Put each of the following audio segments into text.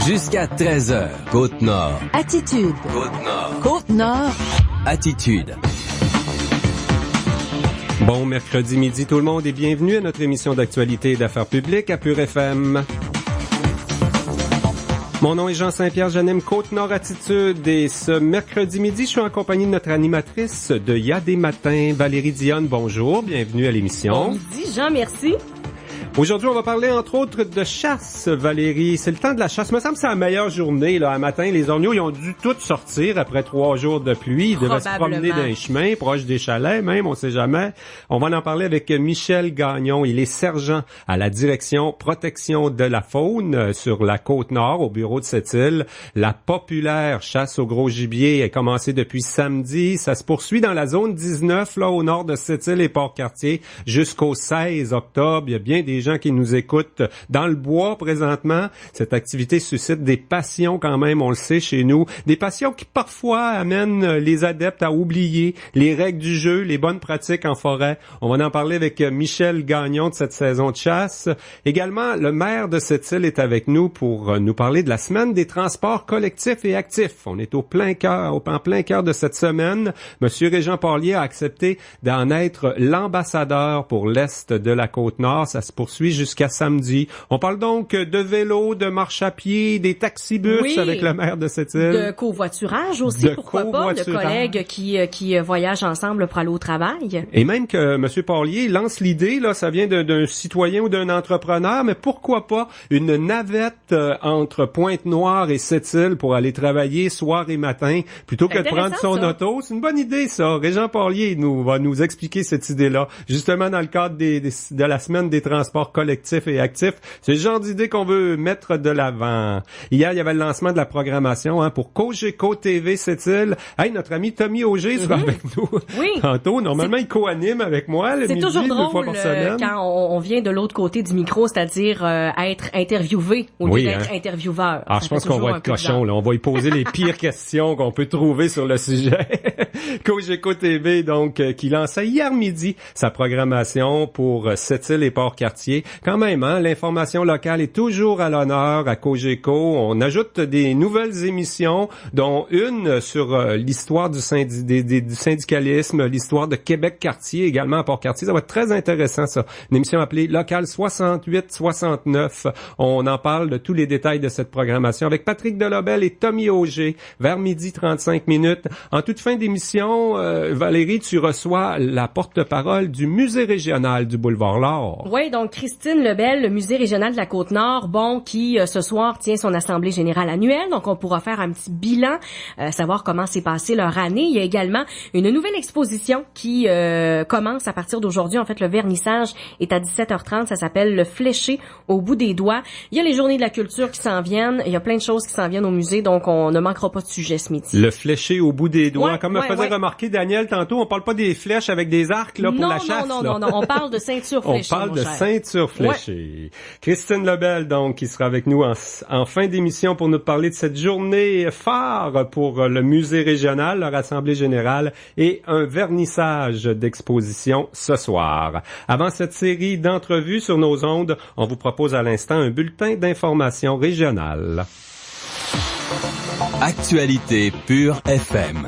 Jusqu'à 13h, Côte-Nord. Attitude. Côte-Nord. Côte-Nord. Attitude. Bon mercredi midi tout le monde et bienvenue à notre émission d'actualité et d'affaires publiques à Pure FM. Mon nom est Jean-Saint-Pierre, j'anime Côte-Nord Attitude et ce mercredi midi, je suis en compagnie de notre animatrice de Y'a des matins, Valérie Dionne. Bonjour, bienvenue à l'émission. Bon midi, Jean, merci. Aujourd'hui, on va parler entre autres de chasse, Valérie. C'est le temps de la chasse. Il me semble que c'est la meilleure journée. Là, un matin, les orgnaux, ils ont dû tous sortir après 3 jours de pluie. Ils devaient se promener dans les chemins, proches des chalets même, on sait jamais. On va en parler avec Michel Gagnon. Il est sergent à la direction protection de la faune sur la Côte-Nord, au bureau de cette île. La populaire chasse au gros gibier a commencé depuis samedi. Ça se poursuit dans la zone 19, là, au nord de cette île et Port-Cartier, jusqu'au 16 octobre. Il y a bien des gens qui nous écoutent dans le bois présentement. Cette activité suscite des passions quand même, on le sait chez nous. Des passions qui parfois amènent les adeptes à oublier les règles du jeu, les bonnes pratiques en forêt. On va en parler avec Michel Gagnon de cette saison de chasse. Également, le maire de cette île est avec nous pour nous parler de la semaine des transports collectifs et actifs. On est en plein cœur de cette semaine. Monsieur Régent Parlier a accepté d'en être l'ambassadeur pour l'Est de la Côte-Nord. Ça se poursuit jusqu'à samedi. On parle donc de vélo, de marche à pied, des taxibus avec le maire de cette île. De covoiturage aussi, pourquoi pas, de collègues qui voyagent ensemble pour aller au travail. Et même que M. Parlier lance l'idée, là, ça vient d'un citoyen ou d'un entrepreneur, mais pourquoi pas une navette entre Pointe-Noire et cette île pour aller travailler soir et matin, plutôt que de prendre son auto. C'est une bonne idée, ça. Régent Parlier va nous expliquer cette idée-là, justement dans le cadre de la semaine des transports collectifs et actifs. C'est le genre d'idée qu'on veut mettre de l'avant. Hier, il y avait le lancement de la programmation pour Cogeco TV cette île. Hey, notre ami Tommy Auger sera avec nous tantôt. Normalement, il co-anime avec moi le midi, toujours drôle, 2 fois par semaine. Quand on vient de l'autre côté du micro, c'est-à-dire être interviewé au lieu d'être intervieweur. Alors, je pense qu'on va être cochon, là. On va y poser les pires questions qu'on peut trouver sur le sujet. Cogeco TV, donc, qui lançait hier midi sa programmation pour cette île et Port-Cartier. Quand même, l'information locale est toujours à l'honneur à Cogeco. On ajoute des nouvelles émissions, dont une sur l'histoire du syndicalisme, l'histoire de Québec-Cartier, également à Port-Cartier. Ça va être très intéressant, ça. Une émission appelée Local 68-69. On en parle de tous les détails de cette programmation avec Patrick Delobel et Tommy Auger vers midi 35 minutes. En toute fin d'émission, Valérie, tu reçois la porte-parole du Musée régional du Boulevard-L'Or. Oui, donc Christine Lebel, le Musée régional de la Côte-Nord, qui ce soir tient son assemblée générale annuelle. Donc on pourra faire un petit bilan, savoir comment s'est passée leur année. Il y a également une nouvelle exposition qui commence à partir d'aujourd'hui. En fait, le vernissage est à 17h30. Ça s'appelle Le Fléché au bout des doigts. Il y a les journées de la culture qui s'en viennent. Il y a plein de choses qui s'en viennent au musée, donc on ne manquera pas de sujet ce midi. Le Fléché au bout des doigts. Comme me faisait remarquer Daniel tantôt, on parle pas des flèches avec des arcs là, pour la chasse. Non, on parle de ceinture fléchée. On parle de ceinture fléchée. Christine Lebel, donc, qui sera avec nous en fin d'émission pour nous parler de cette journée phare pour le musée régional, leur assemblée générale et un vernissage d'exposition ce soir. Avant cette série d'entrevues sur nos ondes, on vous propose à l'instant un bulletin d'information régionale. Actualité Pure FM.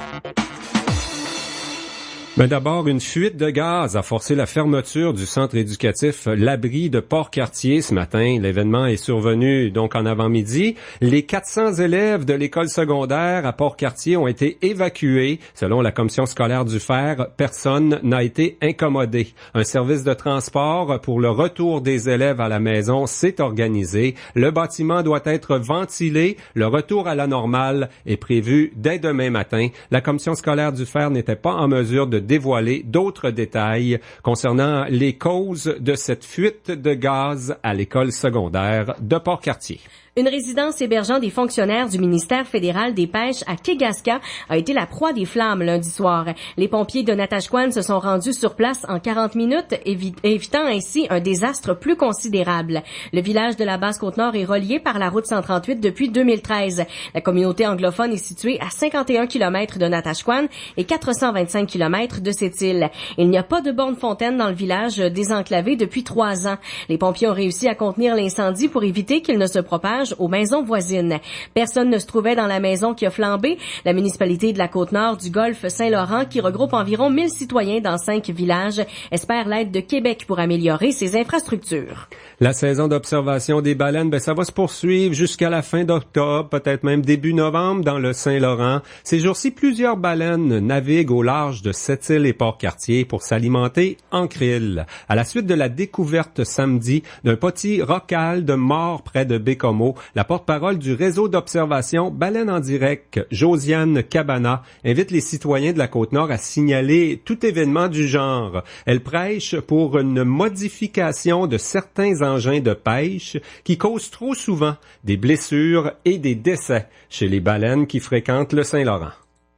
Mais d'abord, une fuite de gaz a forcé la fermeture du centre éducatif L'Abri de Port-Cartier ce matin. L'événement est survenu donc en avant-midi. Les 400 élèves de l'école secondaire à Port-Cartier ont été évacués. Selon la commission scolaire du Fer, personne n'a été incommodé. Un service de transport pour le retour des élèves à la maison s'est organisé. Le bâtiment doit être ventilé. Le retour à la normale est prévu dès demain matin. La commission scolaire du Fer n'était pas en mesure de dévoiler d'autres détails concernant les causes de cette fuite de gaz à l'école secondaire de Port-Cartier. Une résidence hébergeant des fonctionnaires du ministère fédéral des Pêches à Kegaska a été la proie des flammes lundi soir. Les pompiers de Natashquan se sont rendus sur place en 40 minutes, évitant ainsi un désastre plus considérable. Le village de la Basse-Côte-Nord est relié par la route 138 depuis 2013. La communauté anglophone est située à 51 km de Natashquan et 425 km bien-être de cette île. Il n'y a pas de borne fontaine dans le village désenclavé depuis 3 ans. Les pompiers ont réussi à contenir l'incendie pour éviter qu'il ne se propage aux maisons voisines. Personne ne se trouvait dans la maison qui a flambé. La municipalité de la Côte-Nord du Golfe Saint-Laurent, qui regroupe environ 1000 citoyens dans 5 villages, espère l'aide de Québec pour améliorer ses infrastructures. La saison d'observation des baleines, ça va se poursuivre jusqu'à la fin d'octobre, peut-être même début novembre dans le Saint-Laurent. Ces jours-ci, plusieurs baleines naviguent au large de Sept-Îles et Port-Cartier pour s'alimenter en krill. À la suite de la découverte samedi d'un petit rocalde mort près de Bécomo, la porte-parole du réseau d'observation Baleine en direct, Josiane Cabana, invite les citoyens de la Côte-Nord à signaler tout événement du genre. Elle prêche pour une modification de certains engins de pêche qui causent trop souvent des blessures et des décès chez les baleines qui fréquentent le Saint-Laurent.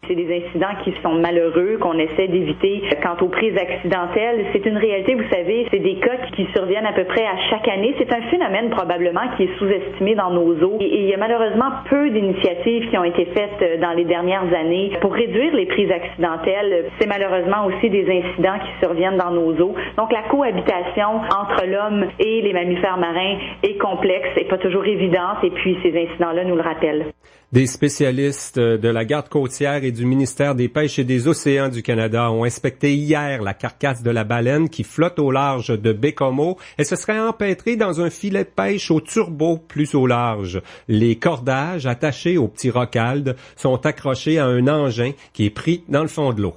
C'est des incidents qui sont malheureux, qu'on essaie d'éviter. Quant aux prises accidentelles, c'est une réalité, vous savez, c'est des cas qui surviennent à peu près à chaque année. C'est un phénomène probablement qui est sous-estimé dans nos eaux. Et il y a malheureusement peu d'initiatives qui ont été faites dans les dernières années pour réduire les prises accidentelles. C'est malheureusement aussi des incidents qui surviennent dans nos eaux. Donc la cohabitation entre l'homme et les mammifères marins est complexe et pas toujours évidente. Et puis ces incidents-là nous le rappellent. Des spécialistes de la garde côtière et du ministère des Pêches et des Océans du Canada ont inspecté hier la carcasse de la baleine qui flotte au large de Bécomo. Elle se serait empêtrée dans un filet de pêche au turbo plus au large. Les cordages attachés au petit rocalde sont accrochés à un engin qui est pris dans le fond de l'eau.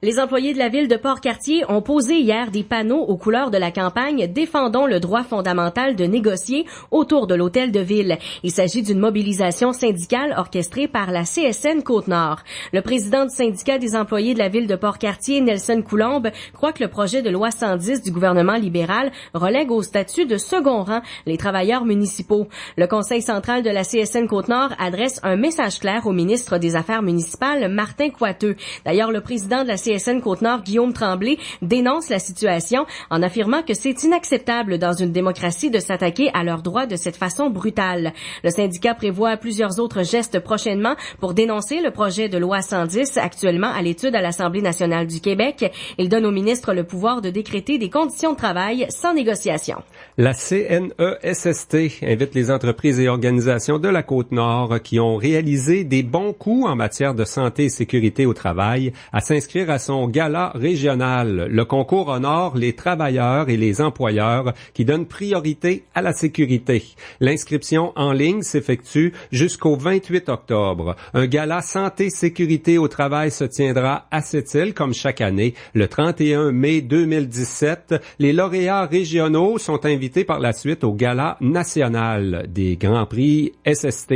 Les employés de la ville de Port-Cartier ont posé hier des panneaux aux couleurs de la campagne défendant le droit fondamental de négocier autour de l'hôtel de ville. Il s'agit d'une mobilisation syndicale orchestrée par la CSN Côte-Nord. Le président du syndicat des employés de la ville de Port-Cartier, Nelson Coulombe, croit que le projet de loi 110 du gouvernement libéral relègue au statut de second rang les travailleurs municipaux. Le conseil central de la CSN Côte-Nord adresse un message clair au ministre des Affaires municipales, Martin Coiteux. D'ailleurs, le président de la CSN Côte-Nord, Guillaume Tremblay, dénonce la situation en affirmant que c'est inacceptable dans une démocratie de s'attaquer à leurs droits de cette façon brutale. Le syndicat prévoit plusieurs autres gestes prochainement pour dénoncer le projet de loi 110 actuellement à l'étude à l'Assemblée nationale du Québec. Il donne au ministre le pouvoir de décréter des conditions de travail sans négociation. La CNESST invite les entreprises et organisations de la Côte-Nord qui ont réalisé des bons coups en matière de santé et sécurité au travail à s'inscrire à son gala régional. Le concours honore les travailleurs et les employeurs qui donnent priorité à la sécurité. L'inscription en ligne s'effectue jusqu'au 28 octobre. Un gala santé-sécurité au travail se tiendra à Sept-Îles comme chaque année. Le 31 mai 2017, les lauréats régionaux sont invités par la suite au gala national des Grands Prix SST.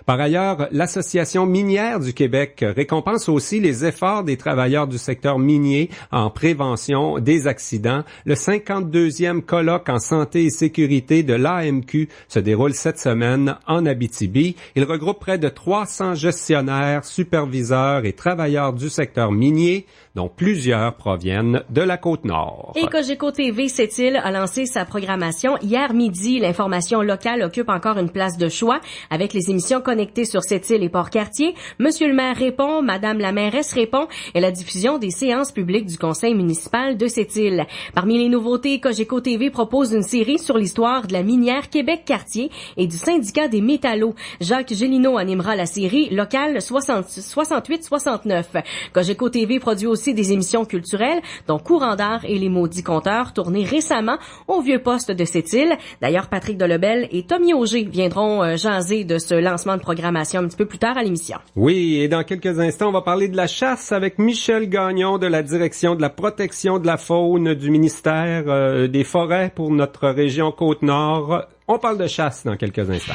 Par ailleurs, l'Association minière du Québec récompense aussi les efforts des travailleurs du secteur minier en prévention des accidents. Le 52e colloque en santé et sécurité de l'AMQ se déroule cette semaine en Abitibi. Il regroupe près de 300 gestionnaires, superviseurs et travailleurs du secteur minier, dont plusieurs proviennent de la Côte-Nord. Et Cogeco TV Sept-Îles a lancé sa programmation hier midi. L'information locale occupe encore une place de choix avec les émissions connectées sur Sept-Îles et Port-Cartier. Monsieur le maire répond, Madame la mairesse répond et la diffusion des séances publiques du conseil municipal de Sept-Îles. Parmi les nouveautés, Cogeco TV propose une série sur l'histoire de la minière Québec-Cartier et du syndicat des métallos. Jacques Gélineau animera la série locale 68-69. Cogeco TV produit aussi des émissions culturelles, dont Courant d'art et Les Maudits Conteurs, tournées récemment au vieux poste de Sept-Îles. D'ailleurs, Patrick Delebel et Tommy Auger viendront jaser de ce lancement de programmation un petit peu plus tard à l'émission. Oui, et dans quelques instants, on va parler de la chasse avec Michel Gagnon de la Direction de la protection de la faune du ministère des Forêts pour notre région Côte-Nord. On parle de chasse dans quelques instants.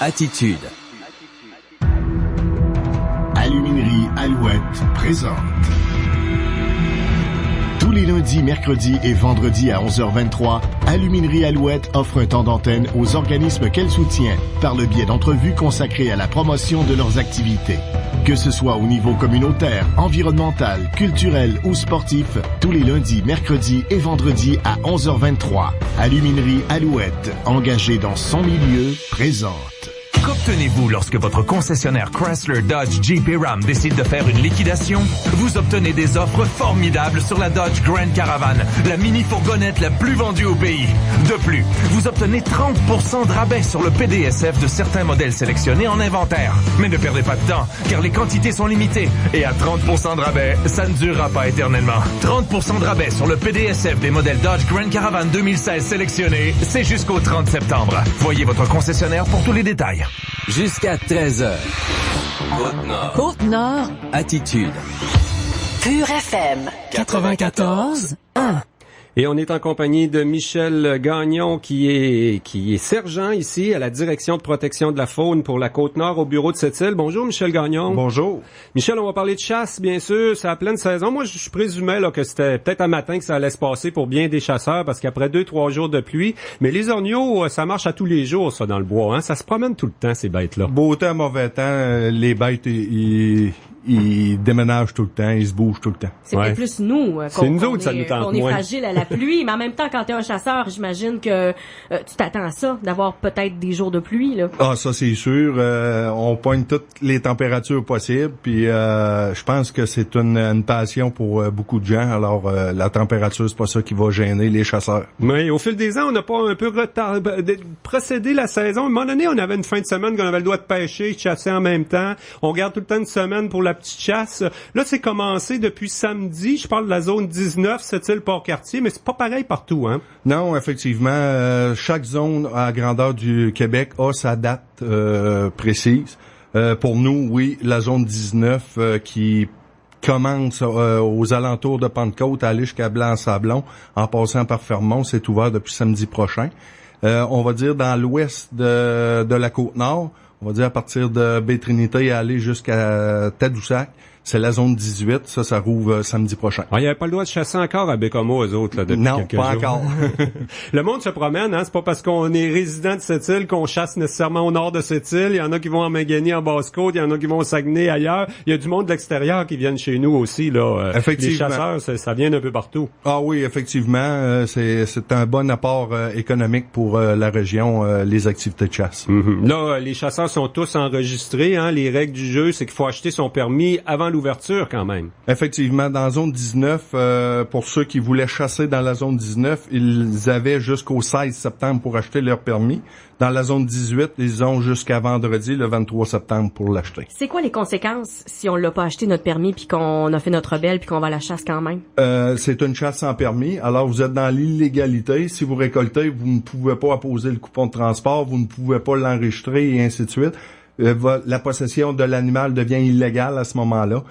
Attitude. Aluminerie Alouette présente. Tous les lundis, mercredis et vendredis à 11h23, Aluminerie Alouette offre un temps d'antenne aux organismes qu'elle soutient par le biais d'entrevues consacrées à la promotion de leurs activités. Que ce soit au niveau communautaire, environnemental, culturel ou sportif, tous les lundis, mercredis et vendredis à 11h23, Aluminerie Alouette, engagée dans son milieu, présente. Coupe Qu'obtenez-vous lorsque votre concessionnaire Chrysler, Dodge, Jeep et Ram décide de faire une liquidation? Vous obtenez des offres formidables sur la Dodge Grand Caravan, la mini-fourgonnette la plus vendue au pays. De plus, vous obtenez 30% de rabais sur le PDSF de certains modèles sélectionnés en inventaire. Mais ne perdez pas de temps, car les quantités sont limitées. Et à 30% de rabais, ça ne durera pas éternellement. 30% de rabais sur le PDSF des modèles Dodge Grand Caravan 2016 sélectionnés, c'est jusqu'au 30 septembre. Voyez votre concessionnaire pour tous les détails. Jusqu'à 13h. Côte-Nord. Côte-Nord. Attitude. Pure FM. 94.1. Et on est en compagnie de Michel Gagnon, qui est sergent ici à la Direction de protection de la faune pour la Côte-Nord au bureau de Sept-Îles. Bonjour, Michel Gagnon. Bonjour. Michel, on va parler de chasse, bien sûr. C'est à pleine saison. Moi, je présumais là que c'était peut-être un matin que ça allait se passer pour bien des chasseurs, parce qu'après 2-3 jours de pluie. Mais les orgnaux, ça marche à tous les jours, ça, dans le bois. Hein? Ça se promène tout le temps, ces bêtes-là. Beau temps, mauvais temps, les bêtes, ils déménagent tout le temps, ils se bougent tout le temps. C'est peut-être plus nous c'est nous autres, ça nous tente on est fragile à la pluie, mais en même temps, quand t'es un chasseur, j'imagine que tu t'attends à ça, d'avoir peut-être des jours de pluie, là. Ah, ça c'est sûr. On pointe toutes les températures possibles, puis je pense que c'est une passion pour beaucoup de gens. Alors la température, c'est pas ça qui va gêner les chasseurs. Mais au fil des ans, on n'a pas un peu procédé la saison. À un moment donné, on avait une fin de semaine qu'on avait le droit de pêcher, de chasser en même temps. On garde tout le temps une semaine pour la petite chasse. Là, c'est commencé depuis samedi. Je parle de la zone 19, Sept-Îles, Port-Cartier, mais c'est pas pareil partout, hein? Non, effectivement, chaque zone à grandeur du Québec a sa date précise. Pour nous, oui, la zone 19 qui commence aux alentours de Pentecôte, aller jusqu'à Blanc-Sablon, en passant par Fermont, c'est ouvert depuis samedi prochain. On va dire dans l'ouest de la Côte-Nord, on va dire à partir de Baie-Trinité et aller jusqu'à Tadoussac. C'est la zone 18, ça rouvre samedi prochain. Ah, il n'y avait pas le droit de chasser encore à Bécomo, eux autres, là, depuis quelques jours. Non, pas encore. Le monde se promène, hein. C'est pas parce qu'on est résident de cette île qu'on chasse nécessairement au nord de cette île. Il y en a qui vont en Maganie, en Basse-Côte, il y en a qui vont au Saguenay, ailleurs. Il y a du monde de l'extérieur qui viennent chez nous aussi, là. Effectivement. Les chasseurs, ça vient d'un peu partout. Ah oui, effectivement. C'est un bon apport économique pour la région, les activités de chasse. Mm-hmm. Là, les chasseurs sont tous enregistrés, hein. Les règles du jeu, c'est qu'il faut acheter son permis avant l'ouverture, quand même. Effectivement, dans la zone 19, pour ceux qui voulaient chasser dans la zone 19, ils avaient jusqu'au 16 septembre pour acheter leur permis. Dans la zone 18, ils ont jusqu'à vendredi, le 23 septembre, pour l'acheter. C'est quoi les conséquences si on l'a pas acheté notre permis puis qu'on a fait notre rebelle puis qu'on va à la chasse quand même? C'est une chasse sans permis. Alors, vous êtes dans l'illégalité. Si vous récoltez, vous ne pouvez pas apposer le coupon de transport, vous ne pouvez pas l'enregistrer et ainsi de suite. La possession de l'animal devient illégale à ce moment-là.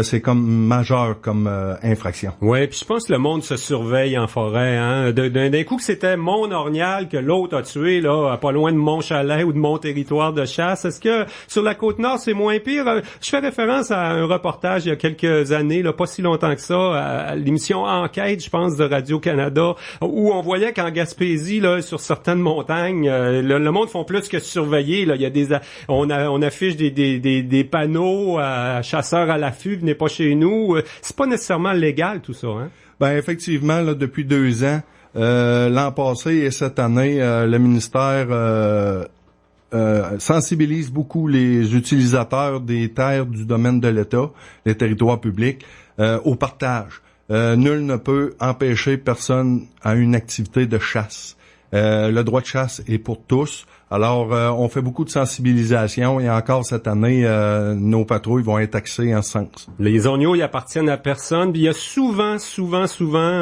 C'est comme majeur comme infraction. Ouais, puis je pense que le monde se surveille en forêt, hein. D'un coup que c'était mon orignal que l'autre a tué là, pas loin de mon chalet ou de mon territoire de chasse. Est-ce que sur la Côte-Nord c'est moins pire? Je fais référence à un reportage il y a quelques années, là, pas si longtemps que ça, à l'émission Enquête, je pense, de Radio-Canada, où on voyait qu'en Gaspésie, là, sur certaines montagnes, le monde font plus que surveiller. Là, il y a on affiche des panneaux à chasseurs à l'affût, venez pas chez nous. C'est pas nécessairement légal tout ça, hein? Ben effectivement, là, depuis 2 ans, l'an passé et cette année, le ministère sensibilise beaucoup les utilisateurs des terres du domaine de l'État, les territoires publics, au partage. Nul ne peut empêcher personne à une activité de chasse. Le droit de chasse est pour tous. Alors, on fait beaucoup de sensibilisation et encore cette année, nos patrouilles vont être axées en ce sens. Les orgnaux, ils appartiennent à personne. Puis il y a souvent,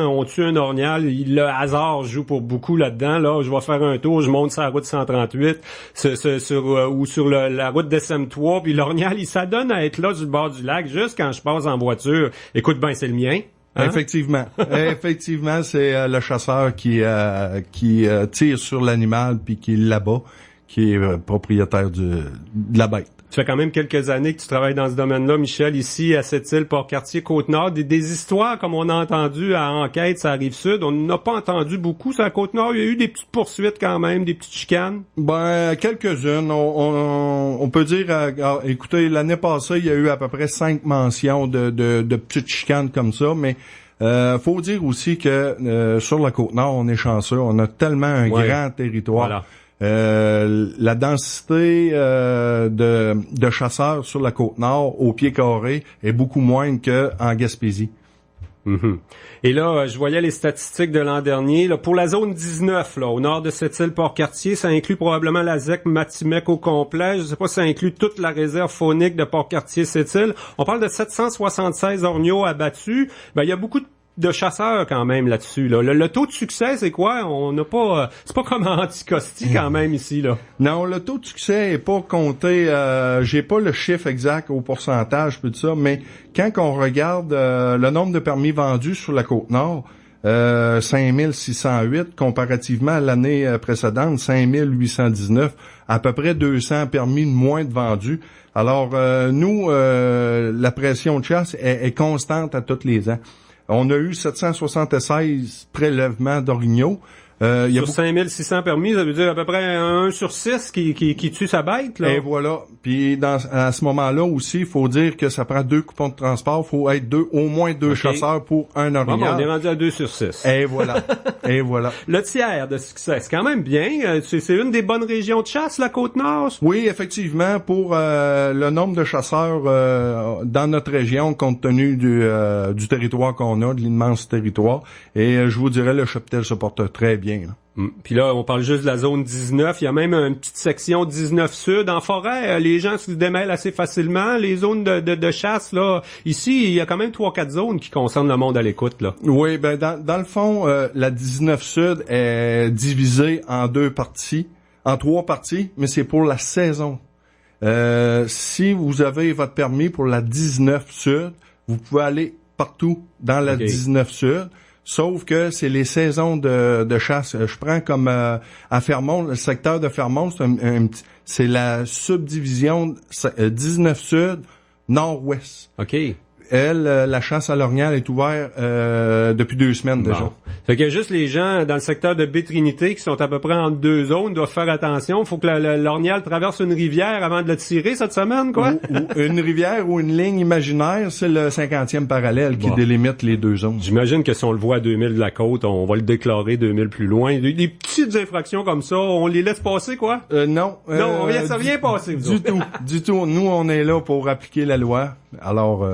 on tue un orgnal. Le hasard joue pour beaucoup là-dedans. Là, je vais faire un tour, je monte sur la route 138 sur la route d'SM3. Puis l'orgnal, il s'adonne à être là du bord du lac juste quand je passe en voiture. Écoute, ben c'est le mien. Hein? Effectivement, c'est le chasseur qui tire sur l'animal puis qui l'abat, qui est propriétaire de la bête. Ça fait quand même quelques années que tu travailles dans ce domaine-là, Michel, ici à Sept-Îles, Port-Cartier, Côte-Nord. Des histoires comme on a entendu à Enquête, ça Rive-Sud. On n'a pas entendu beaucoup. Ça, à Côte-Nord, il y a eu des petites poursuites quand même, des petites chicanes. Ben, quelques-unes. On peut dire, écoutez, l'année passée, il y a eu à peu près 5 mentions de petites chicanes comme ça, mais Faut dire aussi que sur la Côte-Nord, on est chanceux. On a tellement un grand territoire. Voilà. La densité de chasseurs sur la Côte-Nord au pied carré est beaucoup moins qu'en Gaspésie. Mm-hmm. Et là, je voyais les statistiques de l'an dernier. Là, pour la zone 19, là, au nord de cette île Port-Cartier, ça inclut probablement la ZEC Matimec au complet. Je sais pas si ça inclut toute la réserve faunique de Port-Cartier-Sept-Îles. On parle de 776 orgnaux abattus. Ben, il y a beaucoup de chasseurs quand même là-dessus. Là. Le taux de succès, c'est quoi? On n'a pas, c'est pas comme en Anticosti quand même ici là. Non, le taux de succès est pas compté. J'ai pas le chiffre exact au pourcentage puis tout ça, mais quand on regarde le nombre de permis vendus sur la Côte-Nord, 5608 comparativement à l'année précédente, 5819, à peu près 200 permis de moins de vendus. Alors nous, la pression de chasse est constante à tous les ans. On a eu 776 prélèvements d'orignaux. Sur 5600 permis, ça veut dire à peu près 1 sur 6 qui tue sa bête, là. Et voilà. Puis à ce moment-là aussi, il faut dire que ça prend 2 coupons de transport. Il faut être au moins deux chasseurs pour un orignal. Bon, on est rendu à 2 sur 6. Et voilà. Et voilà. Le tiers de succès, c'est quand même bien. C'est une des bonnes régions de chasse, la Côte-Nord. Oui, effectivement, pour le nombre de chasseurs dans notre région, compte tenu du territoire qu'on a, de l'immense territoire. Et je vous dirais, le cheptel se porte très bien. Puis là, on parle juste de la zone 19. Il y a même une petite section 19 Sud. En forêt, les gens se démêlent assez facilement. Les zones de chasse, là, ici, il y a quand même 3-4 zones qui concernent le monde à l'écoute, là. Oui, ben dans le fond, la 19 Sud est divisée en 3 parties, mais c'est pour la saison. Si vous avez votre permis pour la 19 Sud, vous pouvez aller partout dans la 19 Sud. Sauf que c'est les saisons de chasse. Je prends comme à Fermont, le secteur de Fermont, c'est la subdivision 19 Sud, Nord-Ouest. OK. Elle, la chasse à l'orignal est ouverte depuis 2 semaines déjà. Fait que juste les gens dans le secteur de Baie-Trinité qui sont à peu près entre 2 zones doivent faire attention. Faut que l'orignal traverse une rivière avant de le tirer cette semaine, quoi. Ou une rivière ou une ligne imaginaire, c'est le 50e parallèle qui délimite les 2 zones. J'imagine que si on le voit à 2000 de la côte, on va le déclarer 2000 plus loin. Des petites infractions comme ça, on les laisse passer, quoi? Non. Non, ça vient passer. Du tout. Nous, on est là pour appliquer la loi. Alors...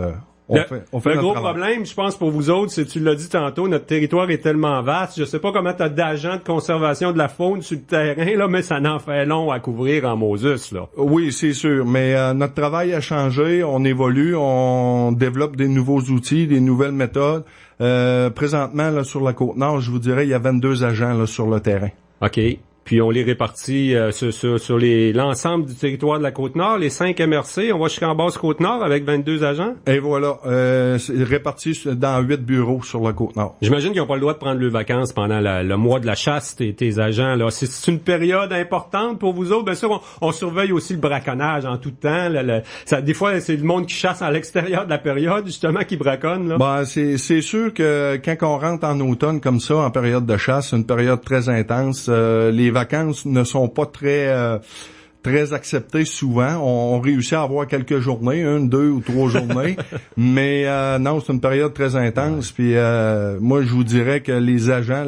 On fait le gros travail. problème, je pense, pour vous autres, c'est, tu l'as dit tantôt, notre territoire est tellement vaste. Je sais pas comment t'as d'agents de conservation de la faune sur le terrain, là, mais ça n'en fait long à couvrir en Moses, là. Oui, c'est sûr. Mais notre travail a changé, on évolue, on développe des nouveaux outils, des nouvelles méthodes. Présentement, là, sur la Côte-Nord, je vous dirais, il y a 22 agents là, sur le terrain. OK. Puis on les répartit sur l'ensemble du territoire de la Côte-Nord, les 5 MRC. On va jusqu'en Basse-Côte-Nord avec 22 agents. Et voilà, c'est réparti dans 8 bureaux sur la Côte-Nord. J'imagine qu'ils n'ont pas le droit de prendre leurs vacances pendant le mois de la chasse, tes agents, là. C'est une période importante pour vous autres. Bien sûr, on surveille aussi le braconnage en tout temps. Des fois, c'est le monde qui chasse à l'extérieur de la période, justement, qui braconne, là. Ben, c'est sûr que quand on rentre en automne comme ça, en période de chasse, c'est une période très intense. Les vacances ne sont pas très acceptées souvent. On réussit à avoir quelques journées, 1, 2 ou 3 journées, mais non, c'est une période très intense. Puis moi, je vous dirais que les agents,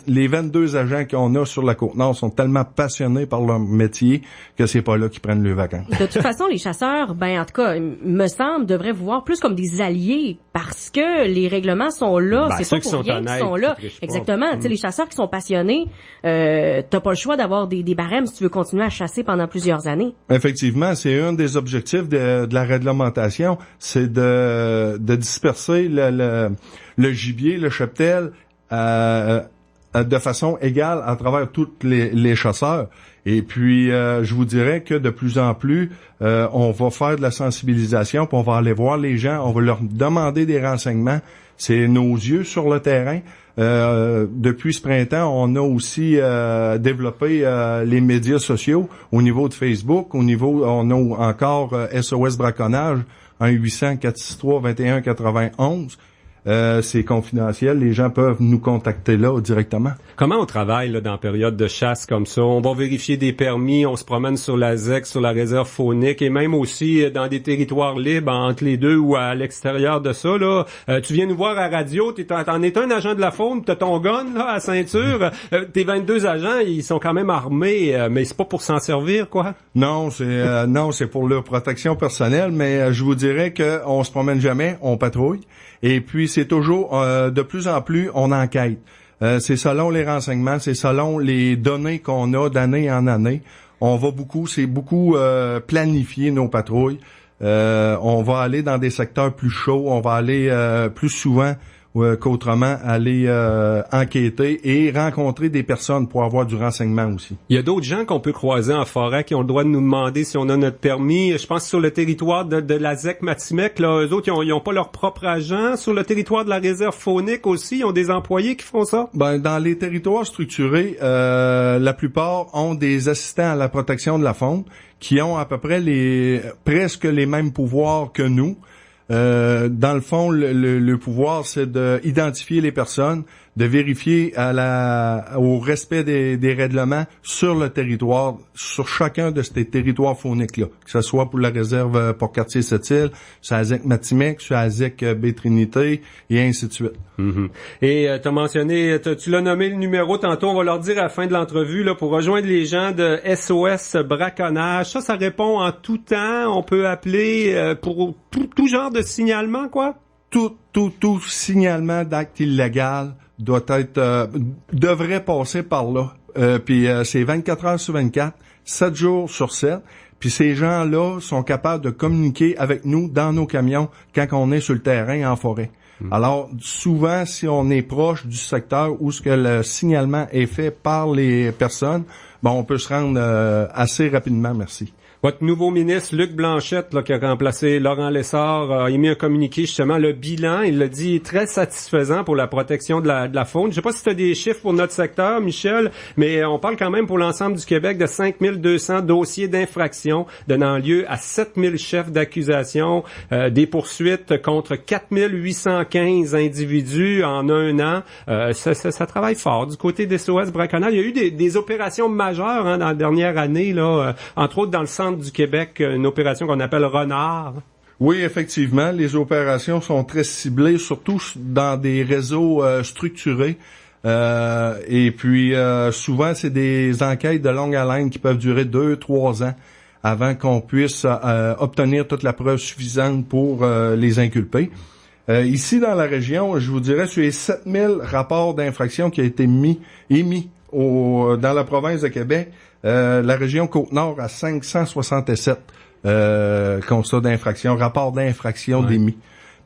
les 22 agents qu'on a sur la Côte-Nord sont tellement passionnés par leur métier que c'est pas là qu'ils prennent leurs vacances. De toute façon, les chasseurs, en tout cas, me semble, devraient vous voir plus comme des alliés parce que les règlements sont là. C'est pas pour rien qu'ils sont là. Exactement. Tu sais, les chasseurs qui sont passionnés, t'as pas le choix d'avoir des barèmes si tu veux continuer à chasser pendant plusieurs années. Effectivement, c'est un des objectifs de la réglementation, c'est de disperser le gibier, le cheptel, de façon égale à travers tous les chasseurs. Et puis, je vous dirais que de plus en plus, on va faire de la sensibilisation, puis on va aller voir les gens, on va leur demander des renseignements. C'est nos yeux sur le terrain. Depuis ce printemps, on a aussi développé les médias sociaux au niveau de Facebook, on a encore SOS Braconnage, 1-800-463-2191. C'est confidentiel. Les gens peuvent nous contacter là directement. Comment on travaille là, dans la période de chasse comme ça? On va vérifier des permis, on se promène sur la ZEC, sur la réserve faunique et même aussi dans des territoires libres entre les deux ou à l'extérieur de ça. Là, tu viens nous voir à radio, t'en es un agent de la faune, t'as ton gun là, à ceinture. Tes 22 agents, ils sont quand même armés, mais c'est pas pour s'en servir, quoi? Non, c'est pour leur protection personnelle, mais je vous dirais que on se promène jamais, on patrouille. Et puis, c'est toujours, de plus en plus, on enquête. C'est selon les renseignements, c'est selon les données qu'on a d'année en année. C'est beaucoup planifié nos patrouilles. On va aller dans des secteurs plus chauds, on va aller plus souvent qu'autrement aller enquêter et rencontrer des personnes pour avoir du renseignement aussi. Il y a d'autres gens qu'on peut croiser en forêt qui ont le droit de nous demander si on a notre permis. Je pense sur le territoire de la ZEC Matimec, là, eux autres, ils ont pas leur propre agent. Sur le territoire de la réserve faunique aussi, ils ont des employés qui font ça? Ben, dans les territoires structurés, la plupart ont des assistants à la protection de la faune qui ont à peu près presque les mêmes pouvoirs que nous. Dans le fond, le pouvoir, c'est d'identifier les personnes, de vérifier au respect des règlements sur le territoire, sur chacun de ces territoires fauniques-là, que ce soit pour la réserve Port-Cartier-Sept-Îles, sur la ZEC Matimec, sur la ZEC Baie-Trinité, et ainsi de suite. Mm-hmm. Et t'as mentionné, tu l'as nommé le numéro tantôt, on va leur dire à la fin de l'entrevue, là, pour rejoindre les gens de SOS Braconnage. Ça répond en tout temps, on peut appeler pour tout genre de signalement, quoi? Tout signalement d'acte illégal devrait passer par là. Puis c'est 24 heures sur 24, 7 jours sur 7. Puis ces gens-là sont capables de communiquer avec nous dans nos camions quand on est sur le terrain en forêt. Alors, souvent, si on est proche du secteur où ce que le signalement est fait par les personnes, on peut se rendre assez rapidement, merci. Votre nouveau ministre, Luc Blanchette, là, qui a remplacé Laurent Lessard, a émis un communiqué, justement, le bilan, il l'a dit, très satisfaisant pour la protection de la faune. Je sais pas si tu as des chiffres pour notre secteur, Michel, mais on parle quand même pour l'ensemble du Québec de 5200 dossiers d'infraction donnant lieu à 7000 chefs d'accusation, des poursuites contre 4815 individus en un an. Ça travaille fort du côté des SOS Braconnage. Il y a eu des opérations majeures dans la dernière année, là, entre autres dans le centre du Québec, une opération qu'on appelle Renard. Oui, effectivement, les opérations sont très ciblées, surtout dans des réseaux structurés. Et puis, souvent, c'est des enquêtes de longue haleine qui peuvent durer 2-3 ans avant qu'on puisse obtenir toute la preuve suffisante pour les inculper. Ici, dans la région, je vous dirais, sur les 7000 rapports d'infraction qui ont été émis dans la province de Québec, la région Côte-Nord a 567 constats d'infraction, rapports d'infraction d'émis.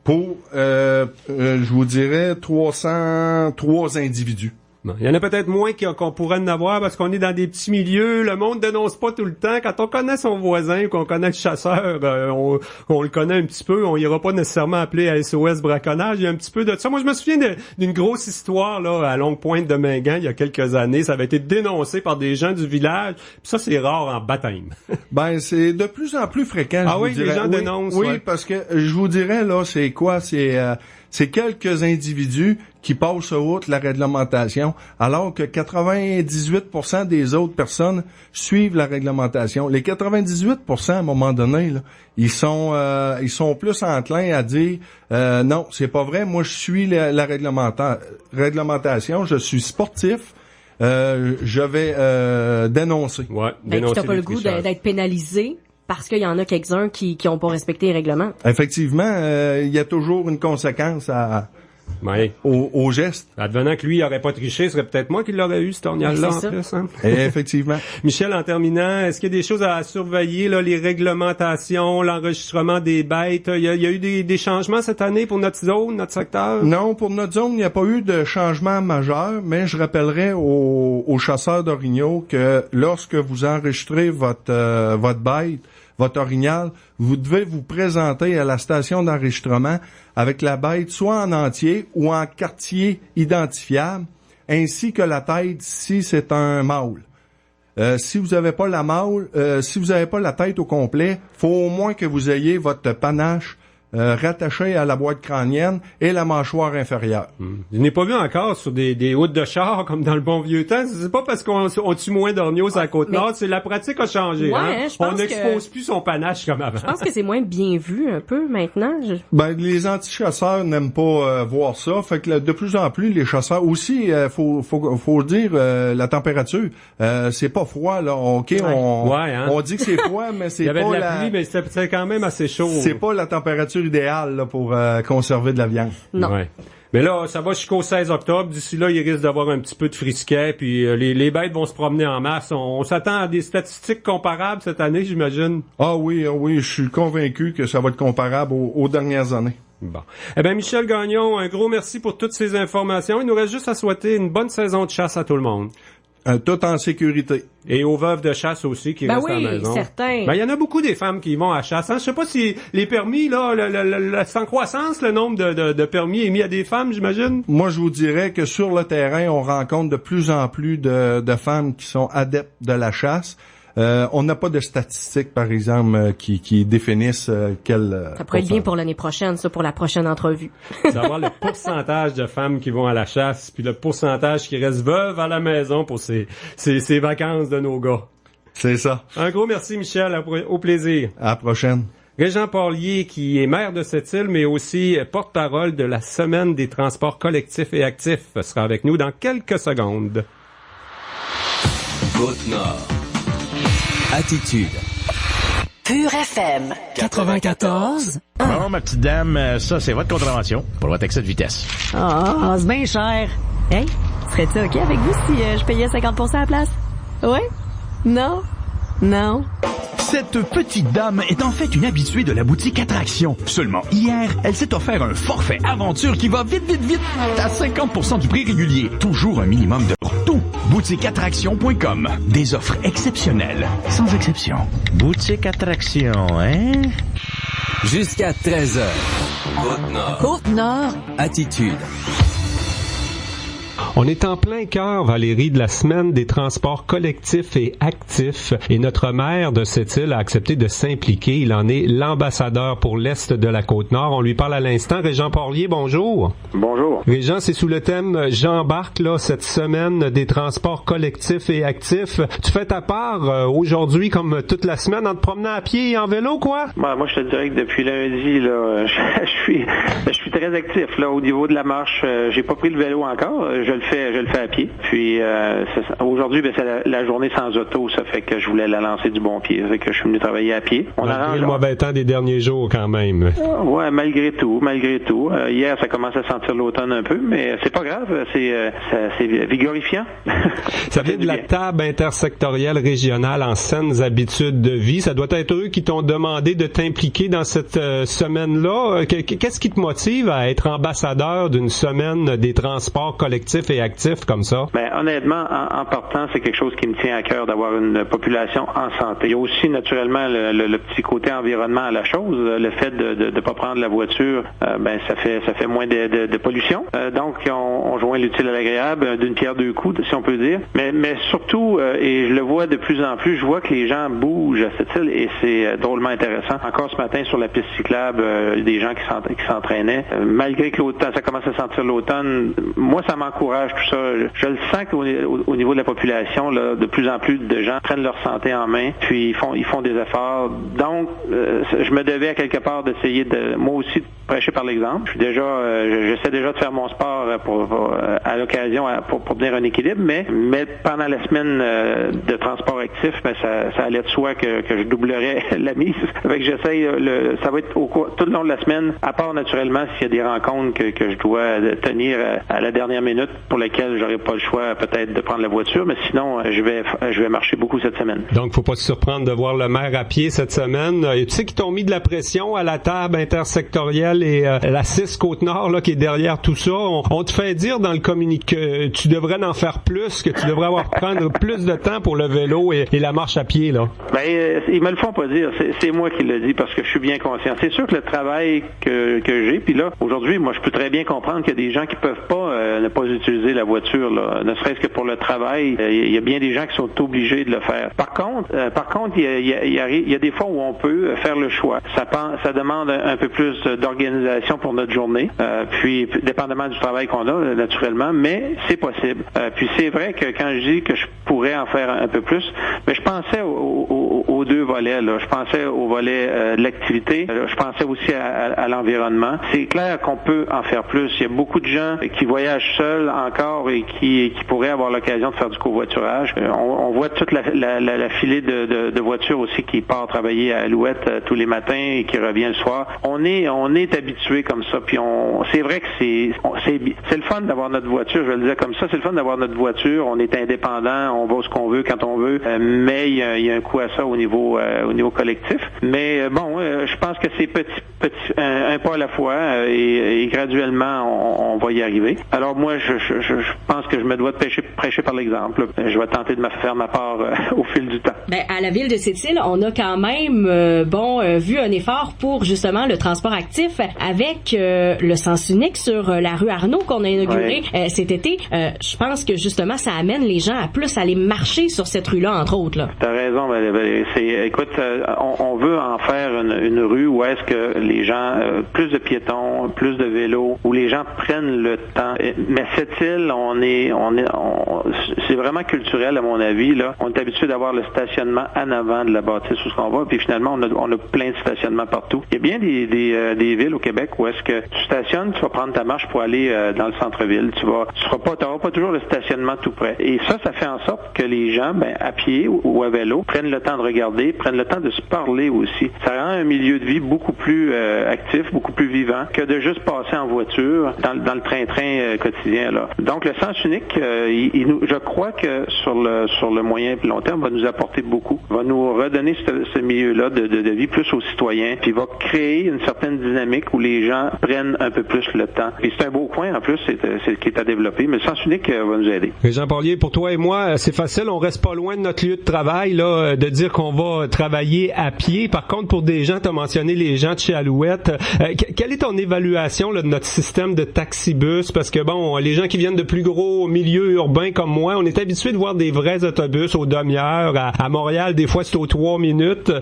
Pour, je vous dirais, 303 individus. Bon, il y en a peut-être moins qu'on pourrait en avoir parce qu'on est dans des petits milieux, le monde dénonce pas tout le temps. Quand on connaît son voisin ou qu'on connaît le chasseur, on le connaît un petit peu, on ira pas nécessairement appeler à SOS Braconnage. Il y a un petit peu de ça. Moi, je me souviens d'une grosse histoire là à Longue-Pointe de Mingan il y a quelques années. Ça avait été dénoncé par des gens du village. Puis ça, c'est rare en baptême. Ben, c'est de plus en plus fréquent. Ah oui, les gens dénoncent. Oui, parce que je vous dirais là, c'est quoi? C'est quelques individus qui passent outre la réglementation, alors que 98% des autres personnes suivent la réglementation. Les 98%, à un moment donné, là, ils sont plus enclins à dire non, c'est pas vrai, moi je suis la réglementation, je suis sportif. Je vais dénoncer. Ouais, dénoncer. T'as pas le goût d'être pénalisé parce qu'il y en a quelques-uns qui ont pas respecté les règlements. Effectivement, il y a toujours une conséquence au geste. Advenant que lui, il aurait pas triché, ce serait peut-être moi qui l'aurais eu, cet ornial-là, en plus. Hein? Effectivement. Michel, en terminant, est-ce qu'il y a des choses à surveiller, là, les réglementations, l'enregistrement des bêtes? Il y a eu des changements cette année pour notre zone, notre secteur? Non, pour notre zone, il n'y a pas eu de changement majeur, mais je rappellerai aux chasseurs d'orignaux que lorsque vous enregistrez votre bête, votre orignal, vous devez vous présenter à la station d'enregistrement avec la bête soit en entier ou en quartier identifiable, ainsi que la tête si c'est un mâle. Si vous n'avez pas si vous n'avez pas la tête au complet, faut au moins que vous ayez votre panache rattaché à la boîte crânienne et la mâchoire inférieure. Je n'ai pas vu encore sur des houttes de char comme dans le bon vieux temps. C'est pas parce qu'on tue moins d'orgneaux sur la Côte-Nord, c'est la pratique a changé. Ouais, On n'expose plus son panache comme avant. Je pense que c'est moins bien vu un peu maintenant. Les anti-chasseurs n'aiment pas voir ça. Fait que de plus en plus, les chasseurs aussi, faut dire la température. C'est pas froid là. On dit que c'est froid, mais c'est pas il y avait de la pluie, mais c'était quand même assez chaud. C'est pas la température idéale là, pour conserver de la viande. Non. Ouais. Mais là, ça va jusqu'au 16 octobre. D'ici là, il risque d'avoir un petit peu de frisquet, puis les bêtes vont se promener en masse. On s'attend à des statistiques comparables cette année, j'imagine. Ah oui, je suis convaincu que ça va être comparable aux dernières années. Bon. Eh bien, Michel Gagnon, un gros merci pour toutes ces informations. Il nous reste juste à souhaiter une bonne saison de chasse à tout le monde. Tout en sécurité. Et aux veuves de chasse aussi qui restent à la maison. Certain. Ben, il y en a beaucoup des femmes qui vont à la chasse. Hein? Je sais pas si les permis, là, sans croissance, le nombre de permis est mis à des femmes, j'imagine. Moi, je vous dirais que sur le terrain, on rencontre de plus en plus de femmes qui sont adeptes de la chasse. On n'a pas de statistiques, par exemple, qui définissent quel... Ça pourrait être bien pour l'année prochaine, ça, pour la prochaine entrevue. Savoir le pourcentage de femmes qui vont à la chasse, puis le pourcentage qui restent veuves à la maison pour ces vacances de nos gars. C'est ça. Un gros merci, Michel. Au plaisir. À la prochaine. Régent Porlier, qui est maire de cette île, mais aussi porte-parole de la Semaine des transports collectifs et actifs, sera avec nous dans quelques secondes. Côte-Nord. Attitude. Pure FM 94. Bon, ma petite dame, ça, c'est votre contravention pour votre excès de vitesse. Ah, c'est bien cher. Hey, serais-tu OK avec vous si je payais 50% à la place? Ouais? Non? Non? Cette petite dame est en fait une habituée de la boutique Attraction. Seulement hier, elle s'est offert un forfait aventure qui va vite à 50% du prix régulier. Toujours un minimum de tout. Boutiqueattraction.com. Des offres exceptionnelles, sans exception. Boutique Attraction, hein? Jusqu'à 13h. Côte-Nord. Côte-Nord. Attitude. On est en plein cœur, Valérie, de la Semaine des transports collectifs et actifs. Et notre maire de cette île a accepté de s'impliquer. Il en est l'ambassadeur pour l'Est de la Côte-Nord. On lui parle à l'instant. Régent Porlier, bonjour. Bonjour. Régent, c'est sous le thème « J'embarque » là, cette Semaine des transports collectifs et actifs. Tu fais ta part aujourd'hui, comme toute la semaine, en te promenant à pied et en vélo, quoi? Moi, je te dirais que depuis lundi, là, je suis très actif là au niveau de la marche. J'ai pas pris le vélo encore. Je le fais à pied. Puis aujourd'hui, c'est la journée sans auto, ça fait que je voulais la lancer du bon pied. Ça fait que je suis venu travailler à pied. On arrange le mauvais temps des derniers jours quand même. Ouais, malgré tout. Hier, ça commence à sentir l'automne un peu, mais c'est pas grave. C'est vigorifiant. Ça vient de la table intersectorielle régionale en saines habitudes de vie. Ça doit être eux qui t'ont demandé de t'impliquer dans cette semaine-là. Qu'est-ce qui te motive à être ambassadeur d'une semaine des transports collectifs et actifs comme ça? Ben, honnêtement, en partant, c'est quelque chose qui me tient à cœur d'avoir une population en santé. Il y a aussi naturellement le petit côté environnement à la chose, le fait de pas prendre la voiture, ça fait moins de pollution. Donc on joint l'utile à l'agréable, d'une pierre deux coups, si on peut dire. Mais surtout, et je le vois de plus en plus, je vois que les gens bougent à cette île et c'est drôlement intéressant. Encore ce matin sur la piste cyclable, des gens qui s'entraînaient. Malgré que l'automne, ça commence à sentir l'automne, moi ça m'encourage tout ça. Je le sens qu'au niveau de la population, là, de plus en plus de gens prennent leur santé en main, puis ils font des efforts. Donc, je me devais à quelque part d'essayer de, moi aussi, de prêcher par l'exemple. J'essaie déjà de faire mon sport à l'occasion pour venir un équilibre, mais pendant la semaine de transport actif, ça allait de soi que je doublerais la mise. Fait que j'essaye, ça va être tout le long de la semaine, à part naturellement s'il y a des rencontres que je dois tenir à la dernière minute pour lesquelles j'aurai pas le choix peut-être de prendre la voiture, mais sinon je vais marcher beaucoup cette semaine. Donc faut pas se surprendre de voir le maire à pied cette semaine. Et tu sais qu'ils t'ont mis de la pression à la table intersectorielle et la 6 Côte-Nord là qui est derrière tout ça. On te fait dire dans le communiqué que tu devrais en faire plus, que tu devrais prendre plus de temps pour le vélo et la marche à pied là. Ils me le font pas dire, c'est moi qui le dis parce que je suis bien conscient. C'est sûr que le travail que j'ai, puis là aujourd'hui, moi je peux très bien comprendre qu'il y a des gens qui peuvent pas ne pas utiliser utiliser la voiture, là, ne serait-ce que pour le travail. Il y a bien des gens qui sont obligés de le faire. Par contre, il y a des fois où on peut faire le choix. Ça demande un peu plus d'organisation pour notre journée, puis dépendamment du travail qu'on a, naturellement, mais c'est possible. Puis c'est vrai que quand je dis que je pourrais en faire un peu plus, mais je pensais aux deux volets, là. Je pensais au volet de l'activité, je pensais aussi à l'environnement. C'est clair qu'on peut en faire plus. Il y a beaucoup de gens qui voyagent seuls encore et qui pourraient avoir l'occasion de faire du covoiturage. On voit toute la filée de voitures aussi qui part travailler à Alouette tous les matins et qui revient le soir. On est habitué comme ça. Puis c'est vrai que c'est le fun d'avoir notre voiture. Je vais le dire comme ça, c'est le fun d'avoir notre voiture. On est indépendant, on va où ce qu'on veut quand on veut. Mais il y a un coût à ça au niveau collectif. Mais bon, je pense que c'est un pas à la fois et graduellement on va y arriver. Alors moi, je pense que je me dois de prêcher par l'exemple. Je vais tenter de me faire ma part au fil du temps. Ben, à la ville de Sept-Îles, on a quand même vu un effort pour justement le transport actif avec le sens unique sur la rue Arnaud qu'on a inauguré cet été. Je pense que justement ça amène les gens à plus aller marcher sur cette rue-là, entre autres. Là. T'as raison. Écoute, on veut en faire une rue où est-ce que les gens, plus de piétons, plus de vélos, où les gens prennent le temps. Mais cette île, c'est vraiment culturel à mon avis. Là, on est habitué d'avoir le stationnement en avant de la bâtisse où on va, puis finalement on a plein de stationnements partout. Il y a bien des villes au Québec où est-ce que tu stationnes, tu vas prendre ta marche pour aller dans le centre-ville. Tu n'auras pas toujours le stationnement tout près. Et ça fait en sorte que les gens, à pied ou à vélo, prennent le temps de regarder, prennent le temps de se parler aussi. Ça rend un milieu de vie beaucoup plus actif, beaucoup plus vivant que de juste passer en voiture dans le train-train quotidien. Là. Donc le sens unique, je crois que sur le moyen et long terme, va nous apporter beaucoup, va nous redonner ce milieu-là de vie plus aux citoyens, puis va créer une certaine dynamique où les gens prennent un peu plus le temps. Et c'est un beau coin en plus, c'est qui est à développer, mais le sens unique va nous aider. Jean Paullier, pour toi et moi, c'est facile, on reste pas loin de notre lieu de travail, là, de dire qu'on va travailler à pied. Par contre, pour des gens, tu as mentionné les gens de chez Alouette, quelle est ton évaluation là, de notre système de taxibus? Parce que bon, les gens qui viennent de plus gros milieux urbains comme moi, on est habitué de voir des vrais autobus aux demi-heures. À Montréal, des fois, c'est aux 3 minutes.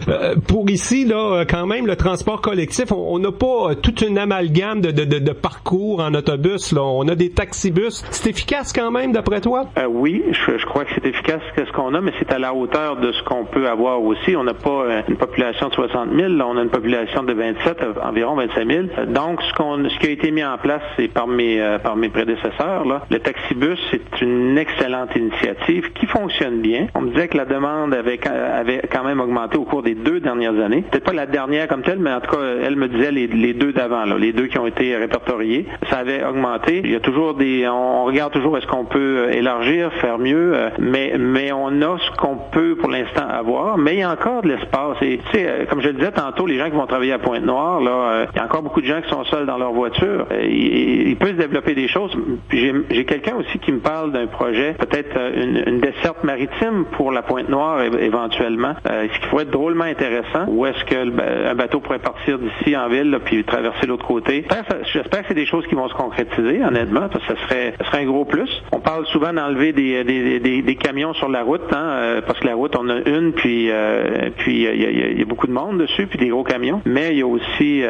Pour ici, là, quand même, le transport collectif, on n'a pas toute une amalgame de parcours en autobus. Là. On a des taxibus. C'est efficace quand même, d'après toi? Oui, je crois que c'est efficace ce qu'on a, mais c'est à la hauteur de ce qu'on peut avoir aussi. On n'a pas une population de 60 000, là, on a une population de 27, environ 25 000. Donc, ce qui a été mis en place, c'est par mes prédécesseurs. Là. Le taxibus, c'est une excellente initiative qui fonctionne bien. On me disait que la demande avait quand même augmenté au cours des 2 dernières années. Peut-être pas la dernière comme telle, mais en tout cas, elle me disait les 2 d'avant, là, les 2 qui ont été répertoriés. Ça avait augmenté. Il y a toujours on regarde toujours est-ce qu'on peut élargir, faire mieux, mais on a ce qu'on peut pour l'instant avoir, mais il y a encore de l'espace. Et tu sais, comme je le disais tantôt, les gens qui vont travailler à Pointe-Noire, là, il y a encore beaucoup de gens qui sont seuls dans leur voiture. Il peut se développer des choses. Puis j'ai quelqu'un aussi qui me parle d'un projet, peut-être une desserte maritime pour la Pointe-Noire éventuellement, ce qui pourrait être drôlement intéressant. Où est-ce que un bateau pourrait partir d'ici en ville, là, puis traverser l'autre côté. J'espère que c'est des choses qui vont se concrétiser, honnêtement, parce que ça serait un gros plus. On parle souvent d'enlever des camions sur la route, parce que la route, on a une, puis il y a beaucoup de monde dessus, puis des gros camions. Mais il y a aussi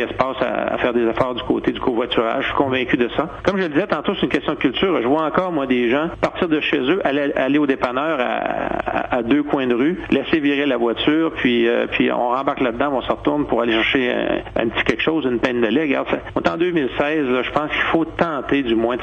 espace à faire des efforts du côté du covoiturage. Je suis convaincu de ça. Comme je le disais tantôt, c'est une question de culture. Je vois encore, moi, des gens partir de chez eux, aller au dépanneur à 2 coins de rue, laisser virer la voiture, puis on rembarque là-dedans, on se retourne pour aller chercher un petit quelque chose, une peine de lait. Regarde, on est en 2016, là, je pense qu'il faut tenter du moins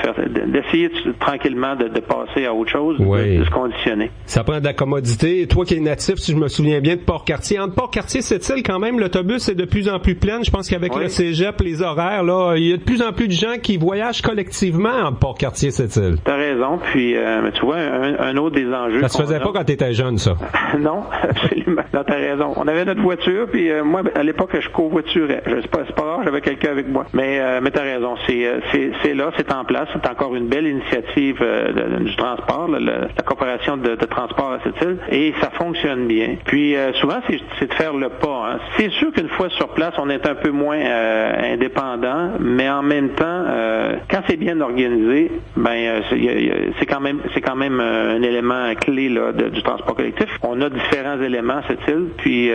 d'essayer tranquillement de passer à autre chose, de se conditionner. Ça prend de la commodité. Toi qui es natif, si je me souviens bien, de Port-Cartier. Entre Port-Cartier et Sept-Îles, quand même, l'autobus est de plus en plus plein. Je pense qu'avec le cégep, les horaires, là, il y a de plus en plus de gens qui voyagent collectivement entre Port-Cartier et Sept-Îles. T'as raison. Puis, tu vois, un autre des enjeux... Ça se faisait pas quand t'étais jeune, ça? Non, absolument. Non, t'as raison. On avait notre voiture, puis moi, à l'époque, je covoiturais. C'est pas rare, j'avais quelqu'un avec moi. Mais t'as raison. C'est là, c'est en place. C'est encore une belle initiative du transport, la coopération de transport à Sept-Îles. Et ça fonctionne fonctionne bien. Puis souvent, c'est de faire le pas. Hein. C'est sûr qu'une fois sur place, on est un peu moins indépendant, mais en même temps, quand c'est bien organisé, c'est quand même un élément clé là, du transport collectif. On a différents éléments à cette île, puis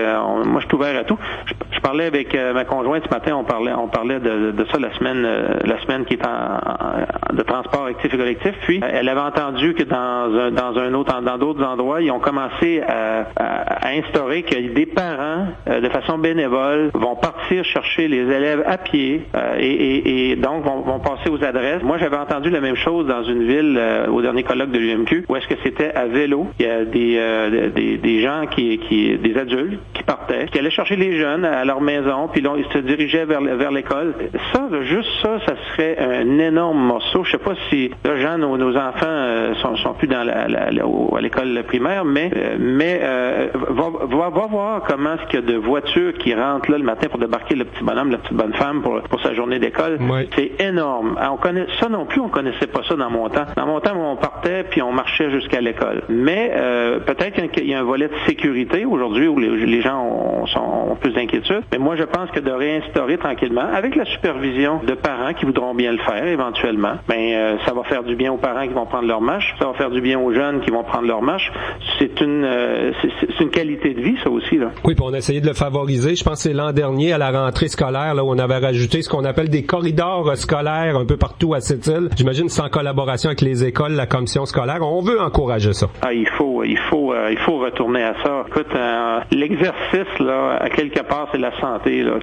moi je suis ouvert à tout. Je parlais avec ma conjointe ce matin, on parlait de ça la semaine qui est de transport actif et collectif. Puis elle avait entendu que dans d'autres endroits, ils ont commencé à instaurer que des parents, de façon bénévole, vont partir chercher les élèves à pied et donc vont passer aux adresses. Moi, j'avais entendu la même chose dans une ville au dernier colloque de l'UMQ, où est-ce que c'était à vélo. Il y a des gens des adultes qui partaient, qui allaient chercher les jeunes à leur maison, puis là, ils se dirigeaient vers l'école. Ça, juste ça serait un énorme morceau. Je sais pas si là, Jean, nos enfants sont plus à l'école primaire, mais va voir comment est-ce qu'il y a de voitures qui rentrent là le matin pour débarquer le petit bonhomme, la petite bonne femme pour sa journée d'école. Oui. C'est énorme. Ça non plus, on connaissait pas ça dans mon temps. Dans mon temps, on partait puis on marchait jusqu'à l'école. Mais peut-être qu'il y a un volet de sécurité aujourd'hui où les gens ont plus d'inquiétude. Mais moi, je pense que de réinstaurer tranquillement, avec la supervision de parents qui voudront bien le faire éventuellement, ça va faire du bien aux parents qui vont prendre leur marche, ça va faire du bien aux jeunes qui vont prendre leur marche. C'est une qualité de vie, ça aussi, là. Oui, puis on a essayé de le favoriser. Je pense que c'est l'an dernier, à la rentrée scolaire, là, où on avait rajouté ce qu'on appelle des corridors scolaires un peu partout à cette île. J'imagine que c'est en collaboration avec les écoles, la commission scolaire. On veut encourager ça. Il faut retourner à ça. Écoute, l'exercice, là, à quelque part, c'est la santé, là,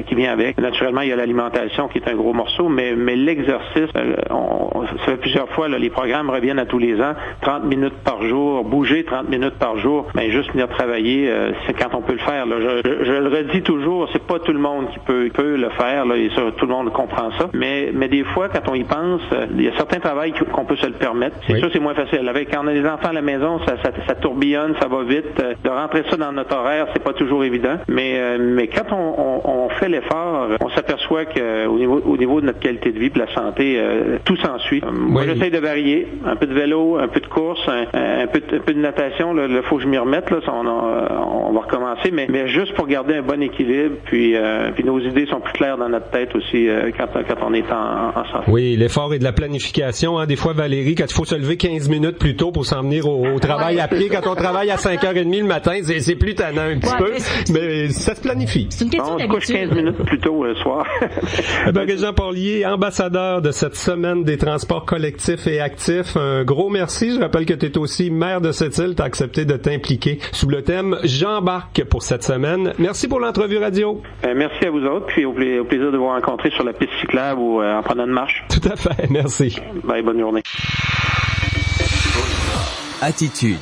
qui vient avec. Naturellement, il y a l'alimentation qui est un gros morceau, mais l'exercice, ça fait plusieurs fois, là, les programmes reviennent à tous les ans. 30 minutes par jour, bouger 30 minutes par jour, juste venir travailler, c'est quand on peut le faire, là. Je le redis toujours, c'est pas tout le monde qui peut le faire, là, et ça, tout le monde comprend ça. Mais des fois, quand on y pense, il y a certains travails qu'on peut se le permettre. C'est sûr, c'est moins facile. Quand on a des enfants à la maison, ça tourbillonne, ça va vite. De rentrer ça dans notre horaire, c'est pas toujours évident. Mais quand on fait l'effort, on s'aperçoit que au niveau de notre qualité de vie, de la santé, tout s'ensuit. Moi, j'essaie de varier, un peu de vélo, un peu de course, un peu de natation. Là, faut que je m'y remette. Là, on va recommencer, mais juste pour garder un bon équilibre, puis nos idées sont plus claires dans notre tête aussi quand on est en santé. Oui, l'effort et de la planification. Hein. Des fois, Valérie, quand il faut se lever 15 minutes plus tôt pour s'en venir au travail à pied, quand on travaille à 5h30 le matin, c'est plus tannant un petit peu, mais ça se planifie. C'est une question d'habitude. On se couche 15 minutes plus tôt le soir. Régent Porlier, ambassadeur de cette semaine des transports collectifs et actifs, un gros merci. Je rappelle que tu es aussi maire de cette île. Tu as accepté de t'impliquer sous le thème J'embarque pour cette semaine. Merci pour l'entrevue radio. Merci à vous autres, puis au plaisir de vous rencontrer sur la piste cyclable ou en prenant une marche. Tout à fait, merci. Bye, bonne journée. Attitude.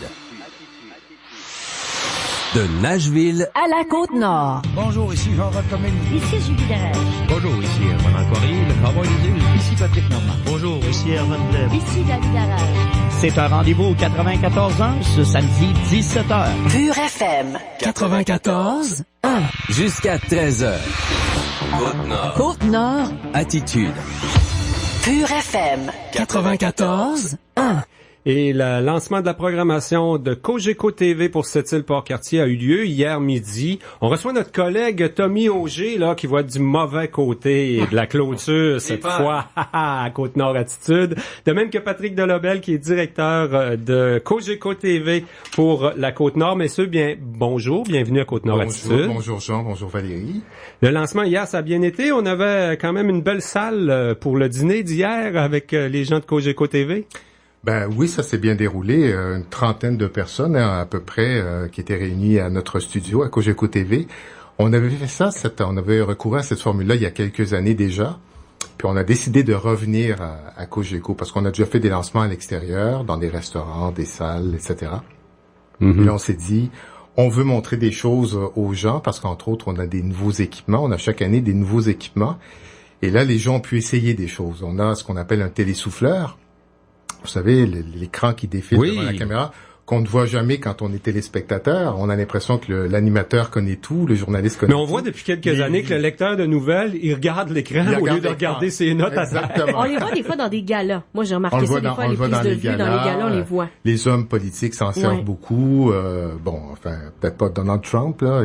De Nashville à la Côte-Nord. Bonjour, ici Jean-Roch Comélie. Ici Julie Darèche. Bonjour, ici Ronan Cory, le cowboy des îles. Ici Patrick Normand. Bonjour, ici Herman Blais. Ici David Darèche. C'est un rendez-vous 94 ans, ce samedi 17h. Pure FM. 94 1. Jusqu'à 13h. Côte-Nord. Côte-Nord. Attitude. Pure FM. 94 1. Et le lancement de la programmation de Cogeco TV pour cette île Port-Cartier a eu lieu hier midi. On reçoit notre collègue Tommy Auger, là, qui voit du mauvais côté de la clôture cette fois à Côte-Nord Attitude. De même que Patrick Delobel, qui est directeur de Cogeco TV pour la Côte-Nord. Messieurs, bonjour, bienvenue à Côte-Nord Attitude. Bonjour Jean, bonjour Valérie. Le lancement hier, ça a bien été. On avait quand même une belle salle pour le dîner d'hier avec les gens de Cogeco TV. Ben oui, ça s'est bien déroulé. Une trentaine de personnes à peu près qui étaient réunies à notre studio à Cogeco TV. On avait fait ça, on avait recouru à cette formule-là il y a quelques années déjà. Puis on a décidé de revenir à Cogeco parce qu'on a déjà fait des lancements à l'extérieur, dans des restaurants, des salles, etc. Mm-hmm. Et là, on s'est dit, on veut montrer des choses aux gens parce qu'entre autres, on a des nouveaux équipements. On a chaque année des nouveaux équipements. Et là, les gens ont pu essayer des choses. On a ce qu'on appelle un télésouffleur. Vous savez, l'écran qui défile devant la caméra. qu'on ne voit jamais quand on est téléspectateur. On a l'impression que l'animateur connaît tout, le journaliste connaît tout. Mais on voit depuis quelques années que le lecteur de nouvelles, il regarde l'écran au lieu de regarder ses notes à terre. On les voit des fois dans des galas. Moi, j'ai remarqué ça des fois, les prises de vue dans les galas, on les voit. Les hommes politiques s'en servent beaucoup. Peut-être pas Donald Trump, là,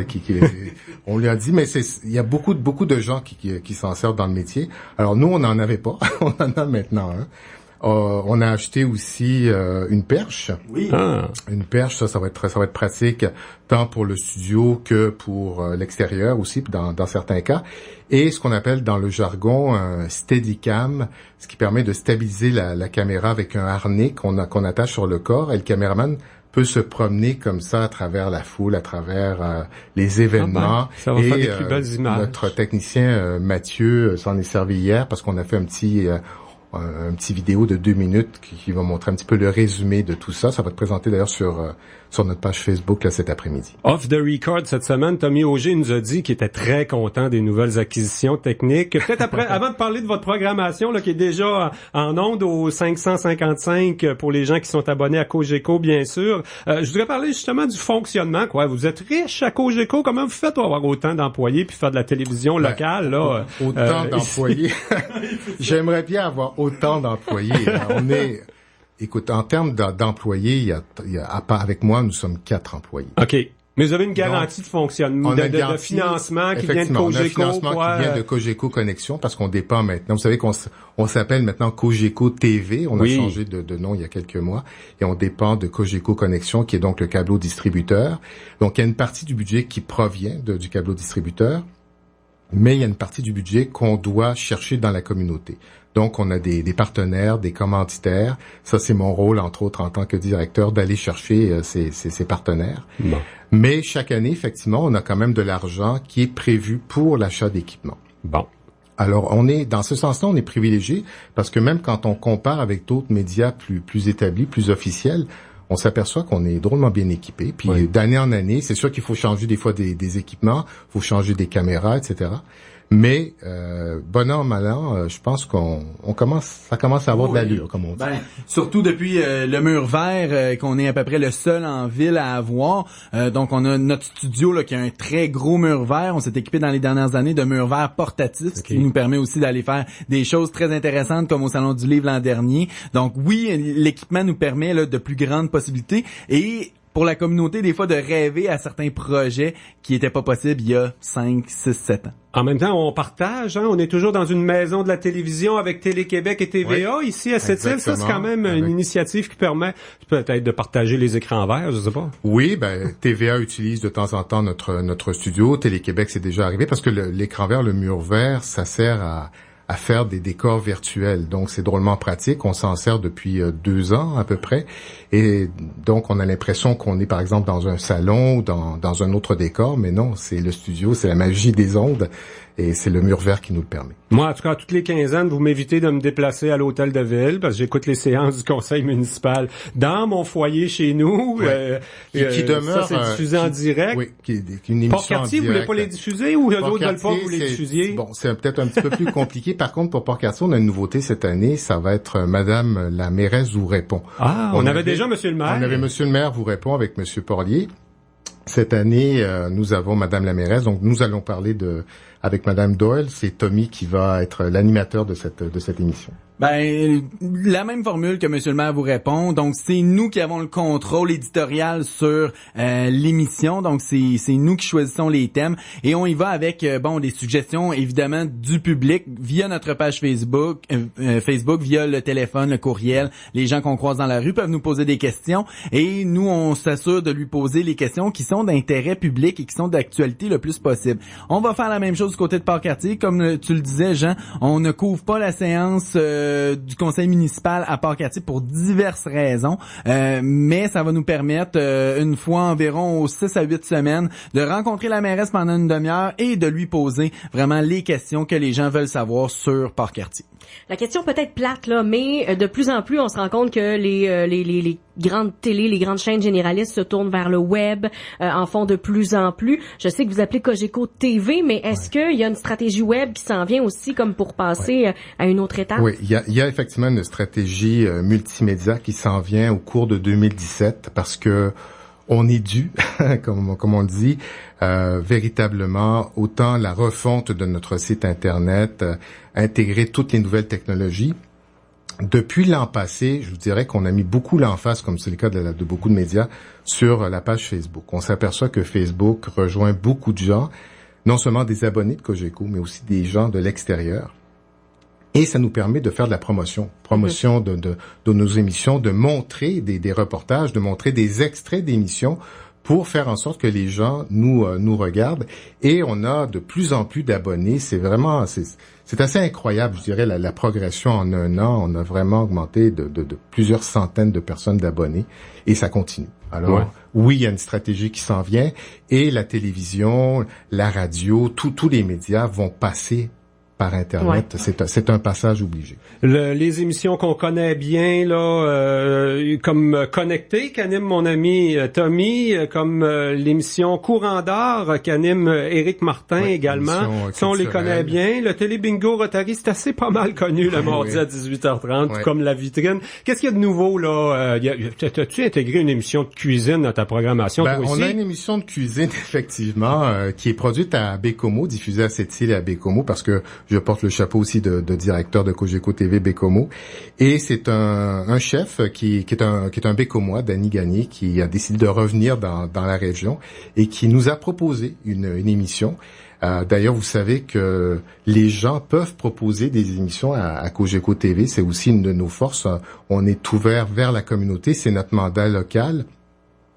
on lui a dit, mais il y a beaucoup de gens qui s'en servent dans le métier. Alors nous, on n'en avait pas. On en a maintenant, hein. On a acheté aussi une perche. Oui. Une perche, ça va être pratique tant pour le studio que pour l'extérieur aussi, dans certains cas. Et ce qu'on appelle dans le jargon un Steadicam, ce qui permet de stabiliser la caméra avec un harnais qu'on attache sur le corps. Et le caméraman peut se promener comme ça à travers la foule, à travers les événements. Ça va faire des plus belles images. Notre technicien Mathieu s'en est servi hier parce qu'on a fait un petit vidéo de 2 minutes qui va montrer un petit peu le résumé de tout ça. Ça va être présenté d'ailleurs sur notre page Facebook là cet après-midi. Off the record cette semaine, Tommy Auger nous a dit qu'il était très content des nouvelles acquisitions techniques. Peut-être avant de parler de votre programmation là qui est déjà en onde au 555 pour les gens qui sont abonnés à Cogeco bien sûr. Je voudrais parler justement du fonctionnement quoi. Vous êtes riche à Cogeco, comment vous faites pour avoir autant d'employés puis faire de la télévision locale là? Autant d'employés. J'aimerais bien avoir autant d'employés. Écoute, en termes d'employés, avec moi, nous sommes 4 employés. OK. Mais vous avez une garantie de fonctionnement, de financement qui vient de Cogeco. On a un financement qui vient de Cogeco Connexion parce qu'on dépend maintenant. Vous savez qu'on s'appelle maintenant Cogeco TV. On a changé de nom il y a quelques mois. Et on dépend de Cogeco Connexion qui est donc le câbleau distributeur. Donc, il y a une partie du budget qui provient du câbleau distributeur. Mais il y a une partie du budget qu'on doit chercher dans la communauté. Donc, on a des partenaires, des commanditaires. Ça, c'est mon rôle, entre autres, en tant que directeur, d'aller chercher ces partenaires. Bon. Mais chaque année, effectivement, on a quand même de l'argent qui est prévu pour l'achat d'équipements. Bon. Alors, dans ce sens-là, on est privilégié parce que même quand on compare avec d'autres médias plus établis, plus officiels, on s'aperçoit qu'on est drôlement bien équipé. Puis d'année en année, c'est sûr qu'il faut changer des fois des équipements, il faut changer des caméras, etc. Mais bon an, mal an, je pense ça commence à avoir de l'allure, comme on dit. Surtout depuis le mur vert, qu'on est à peu près le seul en ville à avoir. Donc on a notre studio là qui a un très gros mur vert. On s'est équipé dans les dernières années de murs verts portatifs, ce qui nous permet aussi d'aller faire des choses très intéressantes comme au Salon du Livre l'an dernier. Donc oui, l'équipement nous permet là de plus grandes possibilités et pour la communauté, des fois, de rêver à certains projets qui étaient pas possibles il y a 5, 6, 7 ans. En même temps, on partage, hein? On est toujours dans une maison de la télévision avec Télé-Québec et TVA ici à Sept-Îles. Ça, c'est quand même une initiative qui permet peut-être de partager les écrans verts, je sais pas. Oui, TVA utilise de temps en temps notre studio. Télé-Québec, c'est déjà arrivé parce que l'écran vert, le mur vert, ça sert à faire des décors virtuels. Donc, c'est drôlement pratique. On s'en sert depuis 2 ans à peu près. Et donc, on a l'impression qu'on est, par exemple, dans un salon ou dans un autre décor. Mais non, c'est le studio, c'est la magie des ondes. Et c'est le mur vert qui nous le permet. Moi, en tout cas, toutes les quinzaines, vous m'évitez de me déplacer à l'hôtel de ville parce que j'écoute les séances du conseil municipal dans mon foyer chez nous. Qui demeure... Ça, c'est diffusé en direct. Oui, qui est une émission Port-Cartier, vous voulez pas les diffuser ou eux autres veulent pas que vous les diffusiez? Bon, c'est peut-être un petit peu plus compliqué. Par contre, pour Port-Cartier, on a une nouveauté cette année. Ça va être Madame la mairesse vous répond. Ah, on avait déjà Monsieur le maire. On avait Monsieur le maire vous répond avec Monsieur Porlier. Cette année, nous avons Madame la mairesse. Donc, nous allons parler avec Madame Doyle. C'est Tommy qui va être l'animateur de cette émission. La même formule que Monsieur le maire vous répond. Donc, c'est nous qui avons le contrôle éditorial sur l'émission. Donc, c'est nous qui choisissons les thèmes. Et on y va avec, des suggestions, évidemment, du public via notre page Facebook, via le téléphone, le courriel. Les gens qu'on croise dans la rue peuvent nous poser des questions. Et nous, on s'assure de lui poser les questions qui sont d'intérêt public et qui sont d'actualité le plus possible. On va faire la même chose du côté de Port-Cartier. Comme tu le disais, Jean, on ne couvre pas la séance du conseil municipal à Port-Cartier pour diverses raisons, mais ça va nous permettre une fois environ aux 6 à 8 semaines de rencontrer la mairesse pendant une demi-heure et de lui poser vraiment les questions que les gens veulent savoir sur Port-Cartier. La question peut être plate là, mais de plus en plus on se rend compte que grandes télés, les grandes chaînes généralistes se tournent vers le web, en font de plus en plus. Je sais que vous appelez Cogeco TV, mais est-ce qu'il y a une stratégie web qui s'en vient aussi comme pour passer à une autre étape? Oui, il y a effectivement une stratégie multimédia qui s'en vient au cours de 2017 parce que on est dû, comme on dit, véritablement, autant la refonte de notre site Internet, intégrer toutes les nouvelles technologies. Depuis l'an passé, je vous dirais qu'on a mis beaucoup l'emphase, comme c'est le cas de beaucoup de médias, sur la page Facebook. On s'aperçoit que Facebook rejoint beaucoup de gens, non seulement des abonnés de Cogeco, mais aussi des gens de l'extérieur. Et ça nous permet de faire de la promotion de nos émissions, de montrer des reportages, de montrer des extraits d'émissions pour faire en sorte que les gens nous regardent. Et on a de plus en plus d'abonnés. C'est vraiment, c'est assez incroyable, je dirais, la progression en un an. On a vraiment augmenté de plusieurs centaines de personnes d'abonnés et ça continue. Alors, oui, il y a une stratégie qui s'en vient et la télévision, la radio, tous les médias vont passer par Internet, c'est un passage obligé. Les émissions qu'on connaît bien, là, comme Connecté, qu'anime mon ami Tommy, comme l'émission Courant d'Or, qu'anime Éric Martin également. Ça, on les connaît bien. Le Télé Bingo Rotary, c'est assez pas mal connu le mardi à 18h30, comme La Vitrine. Qu'est-ce qu'il y a de nouveau, là? T'as-tu intégré une émission de cuisine dans ta programmation, toi aussi? On a une émission de cuisine, effectivement, qui est produite à Bécomo, diffusée à Sept-Îles et à Bécomo, parce que je porte le chapeau aussi de directeur de Cogeco TV Bécomo. Et c'est un chef qui est un Bécomois, Danny Gagné, qui a décidé de revenir dans la région et qui nous a proposé une émission. D'ailleurs, vous savez que les gens peuvent proposer des émissions à Cogeco TV. C'est aussi une de nos forces. On est ouvert vers la communauté. C'est notre mandat local.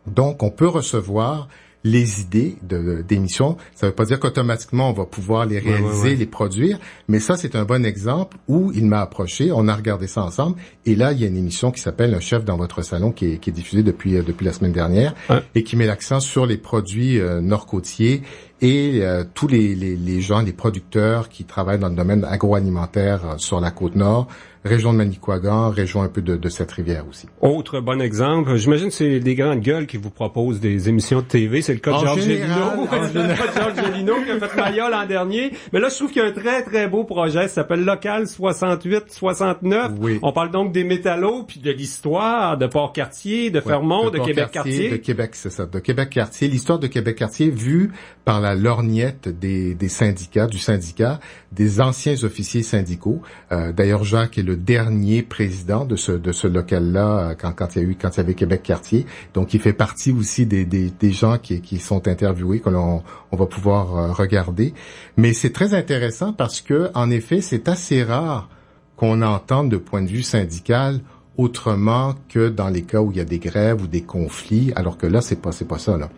Donc, on peut recevoir les idées d'émissions. Ça veut pas dire qu'automatiquement on va pouvoir les réaliser, les produire, mais ça c'est un bon exemple où il m'a approché, on a regardé ça ensemble, et là il y a une émission qui s'appelle Un chef dans votre salon qui est diffusée depuis la semaine dernière et qui met l'accent sur les produits nord-côtiers et tous les gens, les producteurs qui travaillent dans le domaine agroalimentaire sur la Côte-Nord, région de Manicouagan, région un peu de cette rivière aussi. Autre bon exemple, j'imagine que c'est des grandes gueules qui vous proposent des émissions de TV. C'est le cas de Georges Gélineau. C'est le cas de Georges Gélineau qui a fait Maya l'an dernier. Mais là, je trouve qu'il y a un très, très beau projet. Ça s'appelle Local 68-69. Oui. On parle donc des métallos, puis de l'histoire de Port-Cartier, de Fermont, de Québec-Cartier. De Québec, c'est ça. De Québec-Cartier. L'histoire de Québec-Cartier vue par la lorgnette des syndicats, du syndicat, des anciens officiers syndicaux. D'ailleurs, Jacques est le dernier président de ce local-là quand il y avait Québec-Cartier. Donc, il fait partie aussi des gens qui sont interviewés, que on va pouvoir regarder. Mais c'est très intéressant parce que, en effet, c'est assez rare qu'on entende de point de vue syndical autrement que dans les cas où il y a des grèves ou des conflits, alors que là, c'est pas ça, là.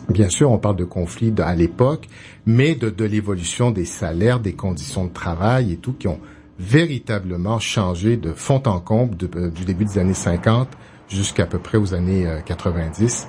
Bien sûr, on parle de conflits à l'époque, mais de l'évolution des salaires, des conditions de travail et tout, qui ont véritablement changé de fond en comble du début des années 50 jusqu'à peu près aux années 90.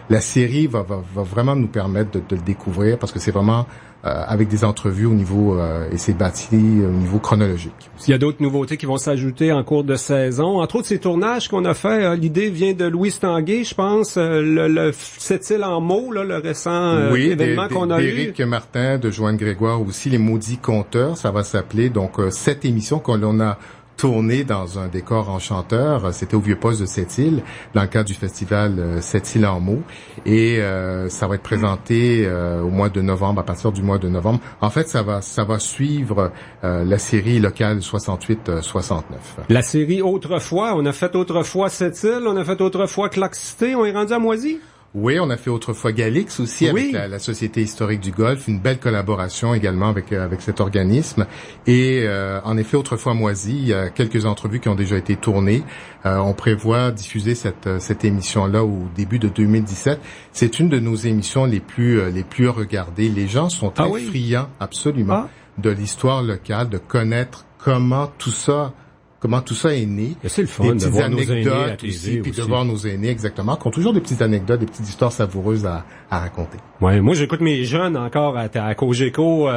La série va vraiment nous permettre de le découvrir parce que c'est vraiment avec des entrevues au niveau et c'est bâti au niveau chronologique. Il y a d'autres nouveautés qui vont s'ajouter en cours de saison. Entre autres, ces tournages qu'on a fait, l'idée vient de Louis Tanguay, je pense, le Sept-Îles en mots, là, le récent événement qu'on a eu. D'Éric Martin, de Joanne Grégoire aussi, les Maudits Conteurs, ça va s'appeler. Donc, cette émission qu'on a tourné dans un décor enchanteur. C'était au Vieux-Poste de Sept-Îles, dans le cadre du festival Sept-Îles en mots. Et ça va être présenté au mois de novembre, à partir du mois de novembre. En fait, ça va suivre la série locale 68-69. La série Autrefois, on a fait autrefois Sept-Îles, on a fait autrefois Clark-Cité, on est rendu à Moisy? Oui, on a fait autrefois Galix aussi avec la Société historique du Golfe, une belle collaboration également avec cet organisme. Et en effet, autrefois Moisy, il y a quelques entrevues qui ont déjà été tournées. On prévoit diffuser cette émission-là au début de 2017. C'est une de nos émissions les plus regardées. Les gens sont très friands, absolument, de l'histoire locale, de connaître comment tout ça comment tout ça est né. Et c'est le fun de voir nos aînés à la TV puis de voir nos aînés, exactement, qui ont toujours des petites anecdotes, des petites histoires savoureuses à raconter. Ouais, moi j'écoute mes jeunes encore à Cogeco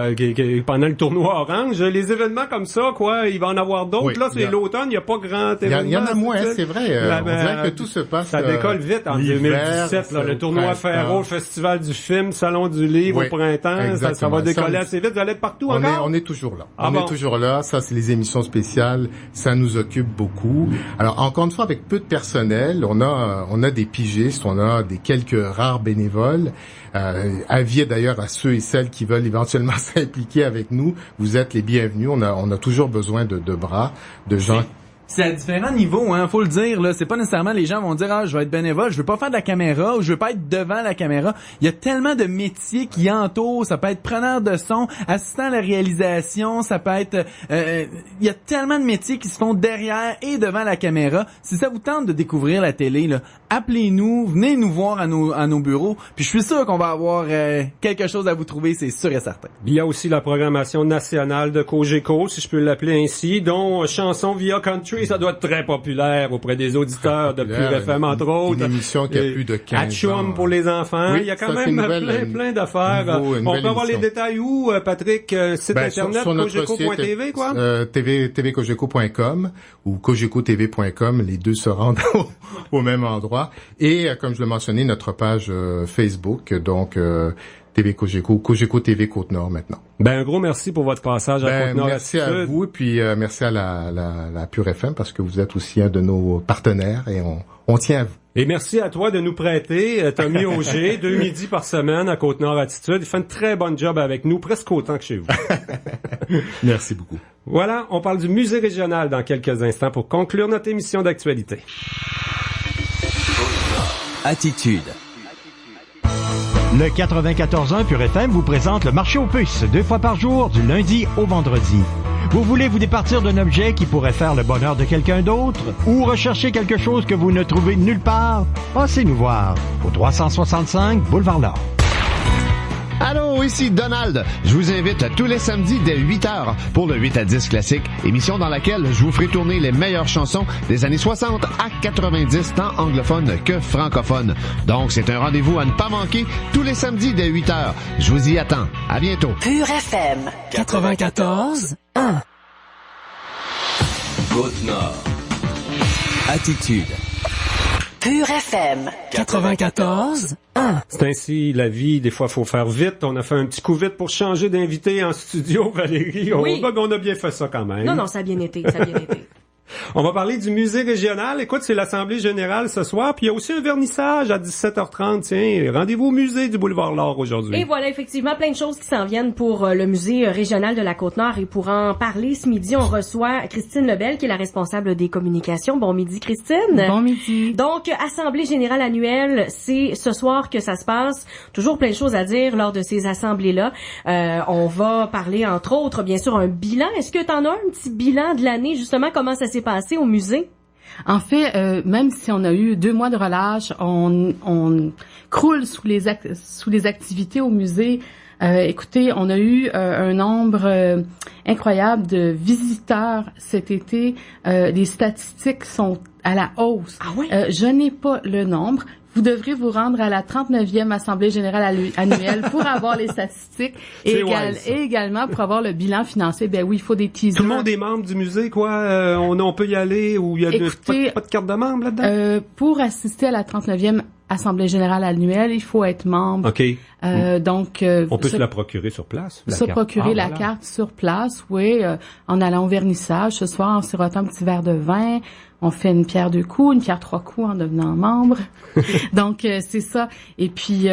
pendant le tournoi Orange. Les événements comme ça, quoi, il va en avoir d'autres. Oui, là, c'est l'automne, il n'y a pas grand événement. Il y en a moins, c'est vrai. On dirait que tout se passe. Ça décolle vite en 2017. Là, le tournoi Ferro, le Festival du film, Salon du livre au printemps, ça va décoller assez vite. Vous allez être partout encore? On est toujours là. On est toujours là. Ça, c'est les émissions spéciales. Ça nous occupe beaucoup. Alors, encore une fois, avec peu de personnel, on a des pigistes, on a quelques rares bénévoles. Avis d'ailleurs à ceux et celles qui veulent éventuellement s'impliquer avec nous. Vous êtes les bienvenus. On a toujours besoin de bras, de gens. C'est à différents niveaux, hein, faut le dire, là. C'est pas nécessairement les gens vont dire, je vais être bénévole, je veux pas faire de la caméra ou je veux pas être devant la caméra. Il y a tellement de métiers qui entourent. Ça peut être preneur de son, assistant à la réalisation, ça peut être, il y a tellement de métiers qui se font derrière et devant la caméra. Si ça vous tente de découvrir la télé, là, appelez-nous, venez nous voir à nos bureaux, puis je suis sûr qu'on va avoir quelque chose à vous trouver, c'est sûr et certain. Il y a aussi la programmation nationale de Cogeco, si je peux l'appeler ainsi, dont Chansons via Country, ça doit être très populaire auprès des auditeurs de Pure FM, entre autres. Une émission qui a plus de 15 ans. Atchoum pour les enfants. Il y a quand même plein d'affaires. On peut avoir les détails où, Patrick? Site internet, cogeco.tv, quoi? tvcogeco.com ou cogecotv.com. Les deux se rendent au même endroit. Et, comme je l'ai mentionné, notre page Facebook, donc TV Cogeco, Cogeco TV Côte-Nord maintenant. Un gros merci pour votre passage à Côte-Nord. Merci à vous et puis merci à la Pure FM parce que vous êtes aussi un de nos partenaires et on tient à vous. Et merci à toi de nous prêter Tommy Auger, 2 midis par semaine à Côte-Nord Attitude. Il fait un très bon job avec nous, presque autant que chez vous. Merci beaucoup. Voilà, on parle du musée régional dans quelques instants pour conclure notre émission d'actualité. Attitude. Le 94.1 Pure FM vous présente le marché aux puces 2 fois par jour, du lundi au vendredi. Vous voulez vous départir d'un objet qui pourrait faire le bonheur de quelqu'un d'autre ou rechercher quelque chose que vous ne trouvez nulle part? Passez nous voir au 365 Boulevard Nord. Allô, ici Donald. Je vous invite tous les samedis dès 8h pour le 8 à 10 classique, émission dans laquelle je vous ferai tourner les meilleures chansons des années 60 à 90, tant anglophones que francophones. Donc, c'est un rendez-vous à ne pas manquer tous les samedis dès 8h. Je vous y attends. À bientôt. Pure FM 94.1 Côte-Nord. Attitude. Pure FM 94.1 C'est ainsi la vie. Des fois, faut faire vite. On a fait un petit coup vite pour changer d'invité en studio, Valérie. Oui. On a bien fait ça quand même. Non, ça a bien été, ça a bien été. On va parler du musée régional. Écoute, c'est l'Assemblée générale ce soir, puis il y a aussi un vernissage à 17h30. Tiens, rendez-vous au musée du Boulevard L'Or aujourd'hui. Et voilà, effectivement, plein de choses qui s'en viennent pour le musée régional de la Côte-Nord. Et pour en parler ce midi, on reçoit Christine Lebel, qui est la responsable des communications. Bon midi, Christine. Bon midi. Donc, Assemblée générale annuelle, c'est ce soir que ça se passe. Toujours plein de choses à dire lors de ces assemblées-là. On va parler, entre autres, bien sûr, un bilan. Est-ce que tu en as un petit bilan de l'année, justement, comment ça s'est passé au musée? En fait, même si on a eu 2 mois de relâche, on croule sous les activités au musée. Écoutez, on a eu un nombre incroyable de visiteurs cet été. Les statistiques sont à la hausse. Ah oui? Je n'ai pas le nombre. Vous devrez vous rendre à la 39e Assemblée générale annuelle pour avoir les statistiques et également pour avoir le bilan financier. Ben oui, il faut des teasers. Tout le monde est membre du musée, quoi. On peut y aller ou il y a pas de carte de membre là-dedans? Pour assister à la 39e Assemblée générale annuelle, il faut être membre. OK. Donc, on peut se la procurer sur place? Procurer la carte sur place, oui, en allant au vernissage. Ce soir, en sirotant un petit verre de vin, on fait une pierre 2 coups, une pierre 3 coups en devenant membre. Donc, c'est ça. Et puis,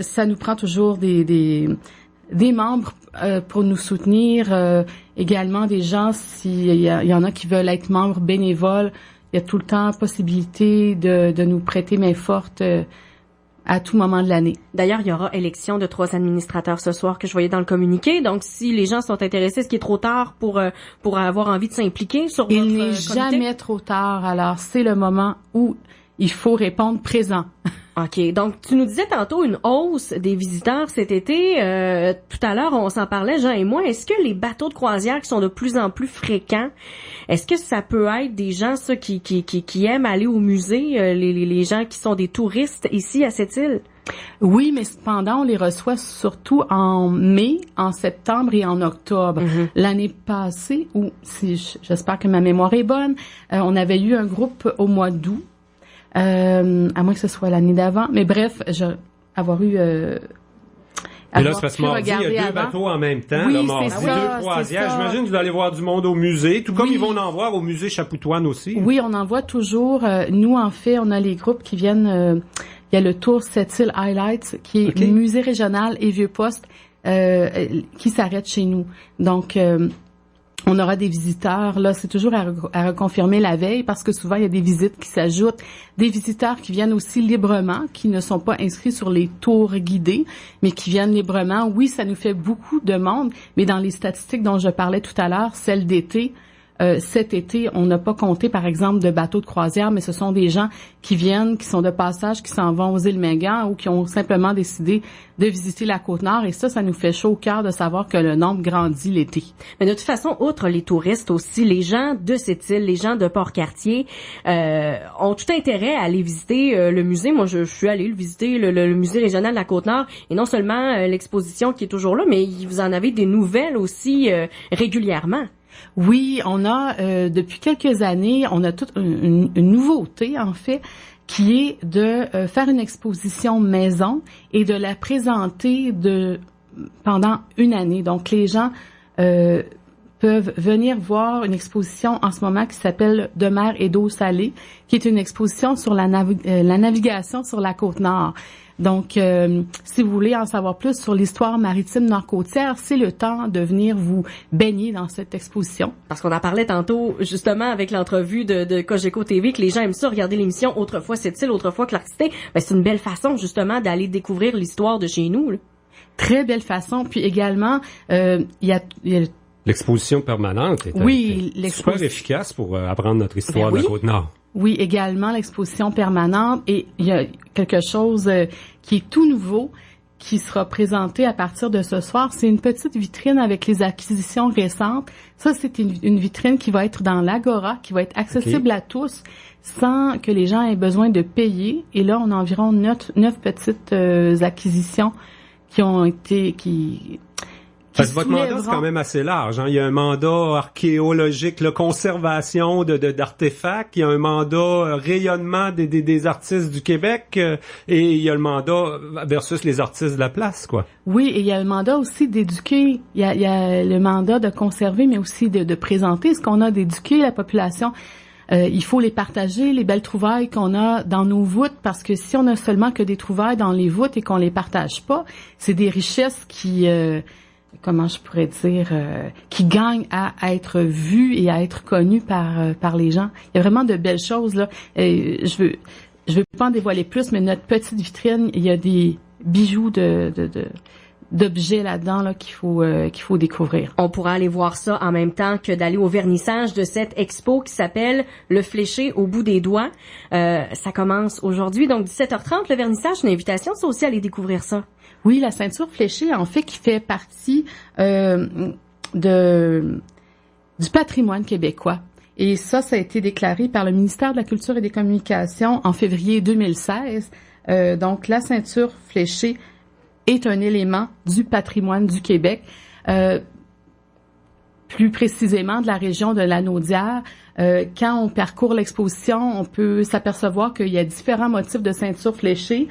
ça nous prend toujours des membres pour nous soutenir. Également, des gens, s'il y en a qui veulent être membres bénévoles, il y a tout le temps possibilité de nous prêter main forte à tout moment de l'année. D'ailleurs, il y aura élection de 3 administrateurs ce soir que je voyais dans le communiqué. Donc, si les gens sont intéressés, est-ce qu'il est trop tard pour avoir envie de s'impliquer sur votre comité? Il n'est jamais trop tard. Alors, c'est le moment où il faut répondre présent. OK. Donc, tu nous disais tantôt une hausse des visiteurs cet été. Tout à l'heure, on s'en parlait, Jean et moi. Est-ce que les bateaux de croisière qui sont de plus en plus fréquents, est-ce que ça peut être des gens, ça, qui aiment aller au musée, les gens qui sont des touristes ici à cette île? Oui, mais cependant, on les reçoit surtout en mai, en septembre et en octobre. Mm-hmm. L'année passée, ou si j'espère que ma mémoire est bonne, on avait eu un groupe au mois d'août. À moins que ce soit l'année d'avant. Mais bref, avoir eu... Mais là, c'est parce que mardi, il y a deux bateaux en même temps. Oui, là, mardi, c'est ça, deux croisières. J'imagine que vous allez voir du monde au musée, tout comme ils vont en voir au musée Chapoutoine aussi. Oui, on en voit toujours. Nous, en fait, on a les groupes qui viennent... il y a le Tour Sept-Îles Highlights, qui est le musée régional et Vieux-Poste, qui s'arrête chez nous. Donc... on aura des visiteurs, là, c'est toujours à reconfirmer la veille parce que souvent, il y a des visites qui s'ajoutent. Des visiteurs qui viennent aussi librement, qui ne sont pas inscrits sur les tours guidés, mais qui viennent librement. Oui, ça nous fait beaucoup de monde, mais dans les statistiques dont je parlais tout à l'heure, celles d'été, cet été, on n'a pas compté, par exemple, de bateaux de croisière, mais ce sont des gens qui viennent, qui sont de passage, qui s'en vont aux îles Mingan ou qui ont simplement décidé de visiter la Côte-Nord. Et ça nous fait chaud au cœur de savoir que le nombre grandit l'été. Mais de toute façon, outre les touristes aussi, les gens de cette île, les gens de Port-Cartier, ont tout intérêt à aller visiter le musée. Moi, je suis allée le visiter, le musée régional de la Côte-Nord. Et non seulement l'exposition qui est toujours là, mais vous en avez des nouvelles aussi régulièrement. Oui, on a depuis quelques années, on a toute une nouveauté en fait, qui est de faire une exposition maison et de la présenter pendant une année. Donc les gens peuvent venir voir une exposition en ce moment qui s'appelle De mer et d'eau salée, qui est une exposition sur la navigation sur la Côte-Nord. Donc, si vous voulez en savoir plus sur l'histoire maritime nord-côtière, c'est le temps de venir vous baigner dans cette exposition. Parce qu'on en parlait tantôt, justement, avec l'entrevue de Cogeco TV, que les gens aiment ça, regarder l'émission Autrefois cette île, Autrefois Clark-Cité. Ben, c'est une belle façon, justement, d'aller découvrir l'histoire de chez nous, là. Très belle façon. Puis également, il y a l'exposition permanente est super efficace pour apprendre notre histoire de la Côte-Nord. Oui, également l'exposition permanente. Et il y a quelque chose qui est tout nouveau qui sera présenté à partir de ce soir. C'est une petite vitrine avec les acquisitions récentes. Ça, c'est une vitrine qui va être dans l'Agora, qui va être accessible à tous sans que les gens aient besoin de payer. Et là, on a environ 9 petites acquisitions qui ont été... Parce que votre mandat, c'est quand même assez large. Hein? Il y a un mandat archéologique, la conservation d'artefacts. Il y a un mandat rayonnement des artistes du Québec. Et il y a le mandat versus les artistes de la place, quoi. Oui, et il y a le mandat aussi d'éduquer. Il y a le mandat de conserver, mais aussi de présenter ce qu'on a, d'éduquer la population. Il faut les partager, les belles trouvailles qu'on a dans nos voûtes, parce que si on a seulement que des trouvailles dans les voûtes et qu'on les partage pas, c'est des richesses qui... comment je pourrais dire, qui gagnent à être vues et à être connues par les gens. Il y a vraiment de belles choses, là. Je veux pas en dévoiler plus, mais notre petite vitrine, il y a des bijoux d'objets là-dedans, là, qu'il faut découvrir. On pourra aller voir ça en même temps que d'aller au vernissage de cette expo qui s'appelle Le Fléché au bout des doigts. Ça commence aujourd'hui, donc 17h30, le vernissage, une invitation, c'est aussi aller découvrir ça. Oui, la ceinture fléchée, en fait, qui fait partie du patrimoine québécois. Et ça a été déclaré par le ministère de la Culture et des Communications en février 2016. Donc, la ceinture fléchée est un élément du patrimoine du Québec, plus précisément de la région de Lanaudière. Quand on parcourt l'exposition, on peut s'apercevoir qu'il y a différents motifs de ceinture fléchée.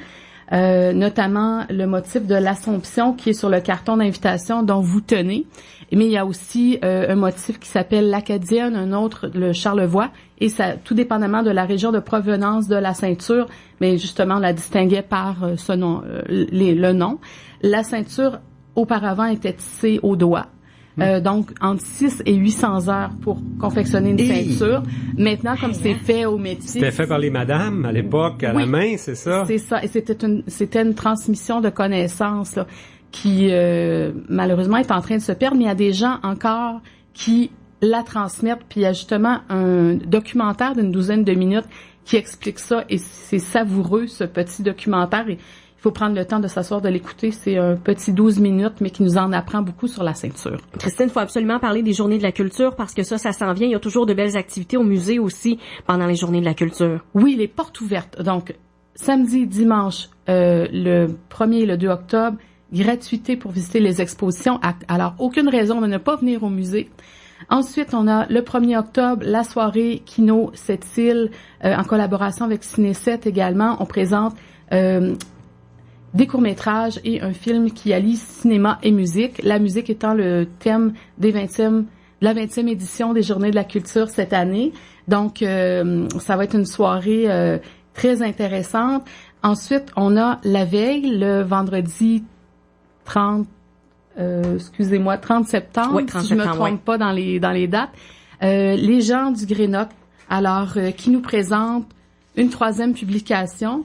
Notamment le motif de l'Assomption qui est sur le carton d'invitation dont vous tenez. Mais il y a aussi un motif qui s'appelle l'Acadienne, un autre le Charlevoix, et ça, tout dépendamment de la région de provenance de la ceinture, mais justement on la distinguait par ce nom, le nom. La ceinture auparavant était tissée au doigt. Donc, entre 6 et 800 heures pour confectionner une ceinture. Maintenant, comme c'est fait au métier... C'était fait par les madames, à l'époque, à la main, c'est ça? C'est ça. Et c'était une transmission de connaissances, là, qui, malheureusement, est en train de se perdre. Mais il y a des gens encore qui la transmettent. Puis il y a justement un documentaire d'une douzaine de minutes qui explique ça et c'est savoureux, ce petit documentaire. Et il faut prendre le temps de s'asseoir, de l'écouter. C'est un petit 12 minutes, mais qui nous en apprend beaucoup sur la ceinture. Christine, il faut absolument parler des Journées de la culture parce que ça s'en vient. Il y a toujours de belles activités au musée aussi pendant les Journées de la culture. Oui, les portes ouvertes. Donc, samedi, dimanche, le 1er et le 2 octobre, gratuité pour visiter les expositions. Alors, aucune raison de ne pas venir au musée. Ensuite, on a le 1er octobre, la soirée Kino Sept-Îles, en collaboration avec Ciné7 également. On présente des courts-métrages et un film qui allie cinéma et musique. La musique étant le thème de la 20e édition des Journées de la culture cette année. Donc, ça va être une soirée très intéressante. Ensuite, on a la veille, le vendredi 30 septembre, oui, 30 si je me trompe pas dans les dates. Les gens du Grénoc, alors, qui nous présentent une 3e publication.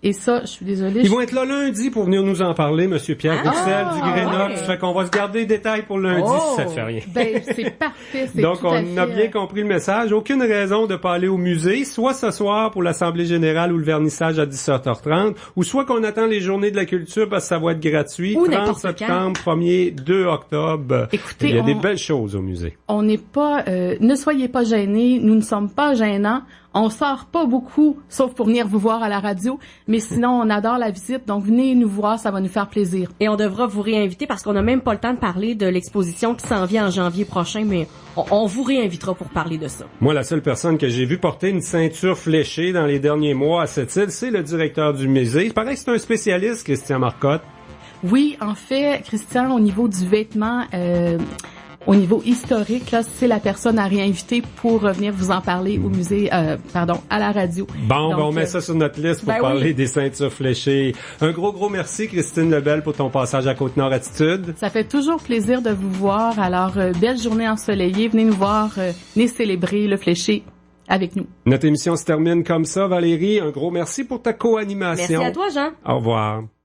Et ça, je suis désolée. Ils vont être là lundi pour venir nous en parler, Monsieur Pierre Roussel du Grénoc. Ouais. Ça fait qu'on va se garder les détails pour lundi si ça te fait rien. Ben, c'est parfait. Donc, on a bien compris le message. Aucune raison de pas aller au musée, soit ce soir pour l'Assemblée générale ou le vernissage à 17h30, ou soit qu'on attend les Journées de la culture parce que ça va être gratuit. Ou 30 septembre, 1er, 2 octobre. Écoutez, il y a des belles choses au musée. On n'est pas... ne soyez pas gênés. Nous ne sommes pas gênants. On sort pas beaucoup, sauf pour venir vous voir à la radio, mais sinon, on adore la visite, donc venez nous voir, ça va nous faire plaisir. Et on devra vous réinviter parce qu'on n'a même pas le temps de parler de l'exposition qui s'en vient en janvier prochain, mais on vous réinvitera pour parler de ça. Moi, la seule personne que j'ai vu porter une ceinture fléchée dans les derniers mois à cette île, c'est le directeur du musée. Il paraît que c'est un spécialiste, Christian Marcotte. Oui, en fait, Christian, au niveau du vêtement... au niveau historique, là, c'est la personne à réinviter pour revenir vous en parler au musée, à la radio. Bon, donc, on met ça sur notre liste pour parler des ceintures fléchées. Un gros merci, Christine Lebel, pour ton passage à Côte-Nord Attitude. Ça fait toujours plaisir de vous voir. Alors, belle journée ensoleillée. Venez nous voir, venez célébrer le fléché avec nous. Notre émission se termine comme ça, Valérie. Un gros merci pour ta co-animation. Merci à toi, Jean. Au revoir.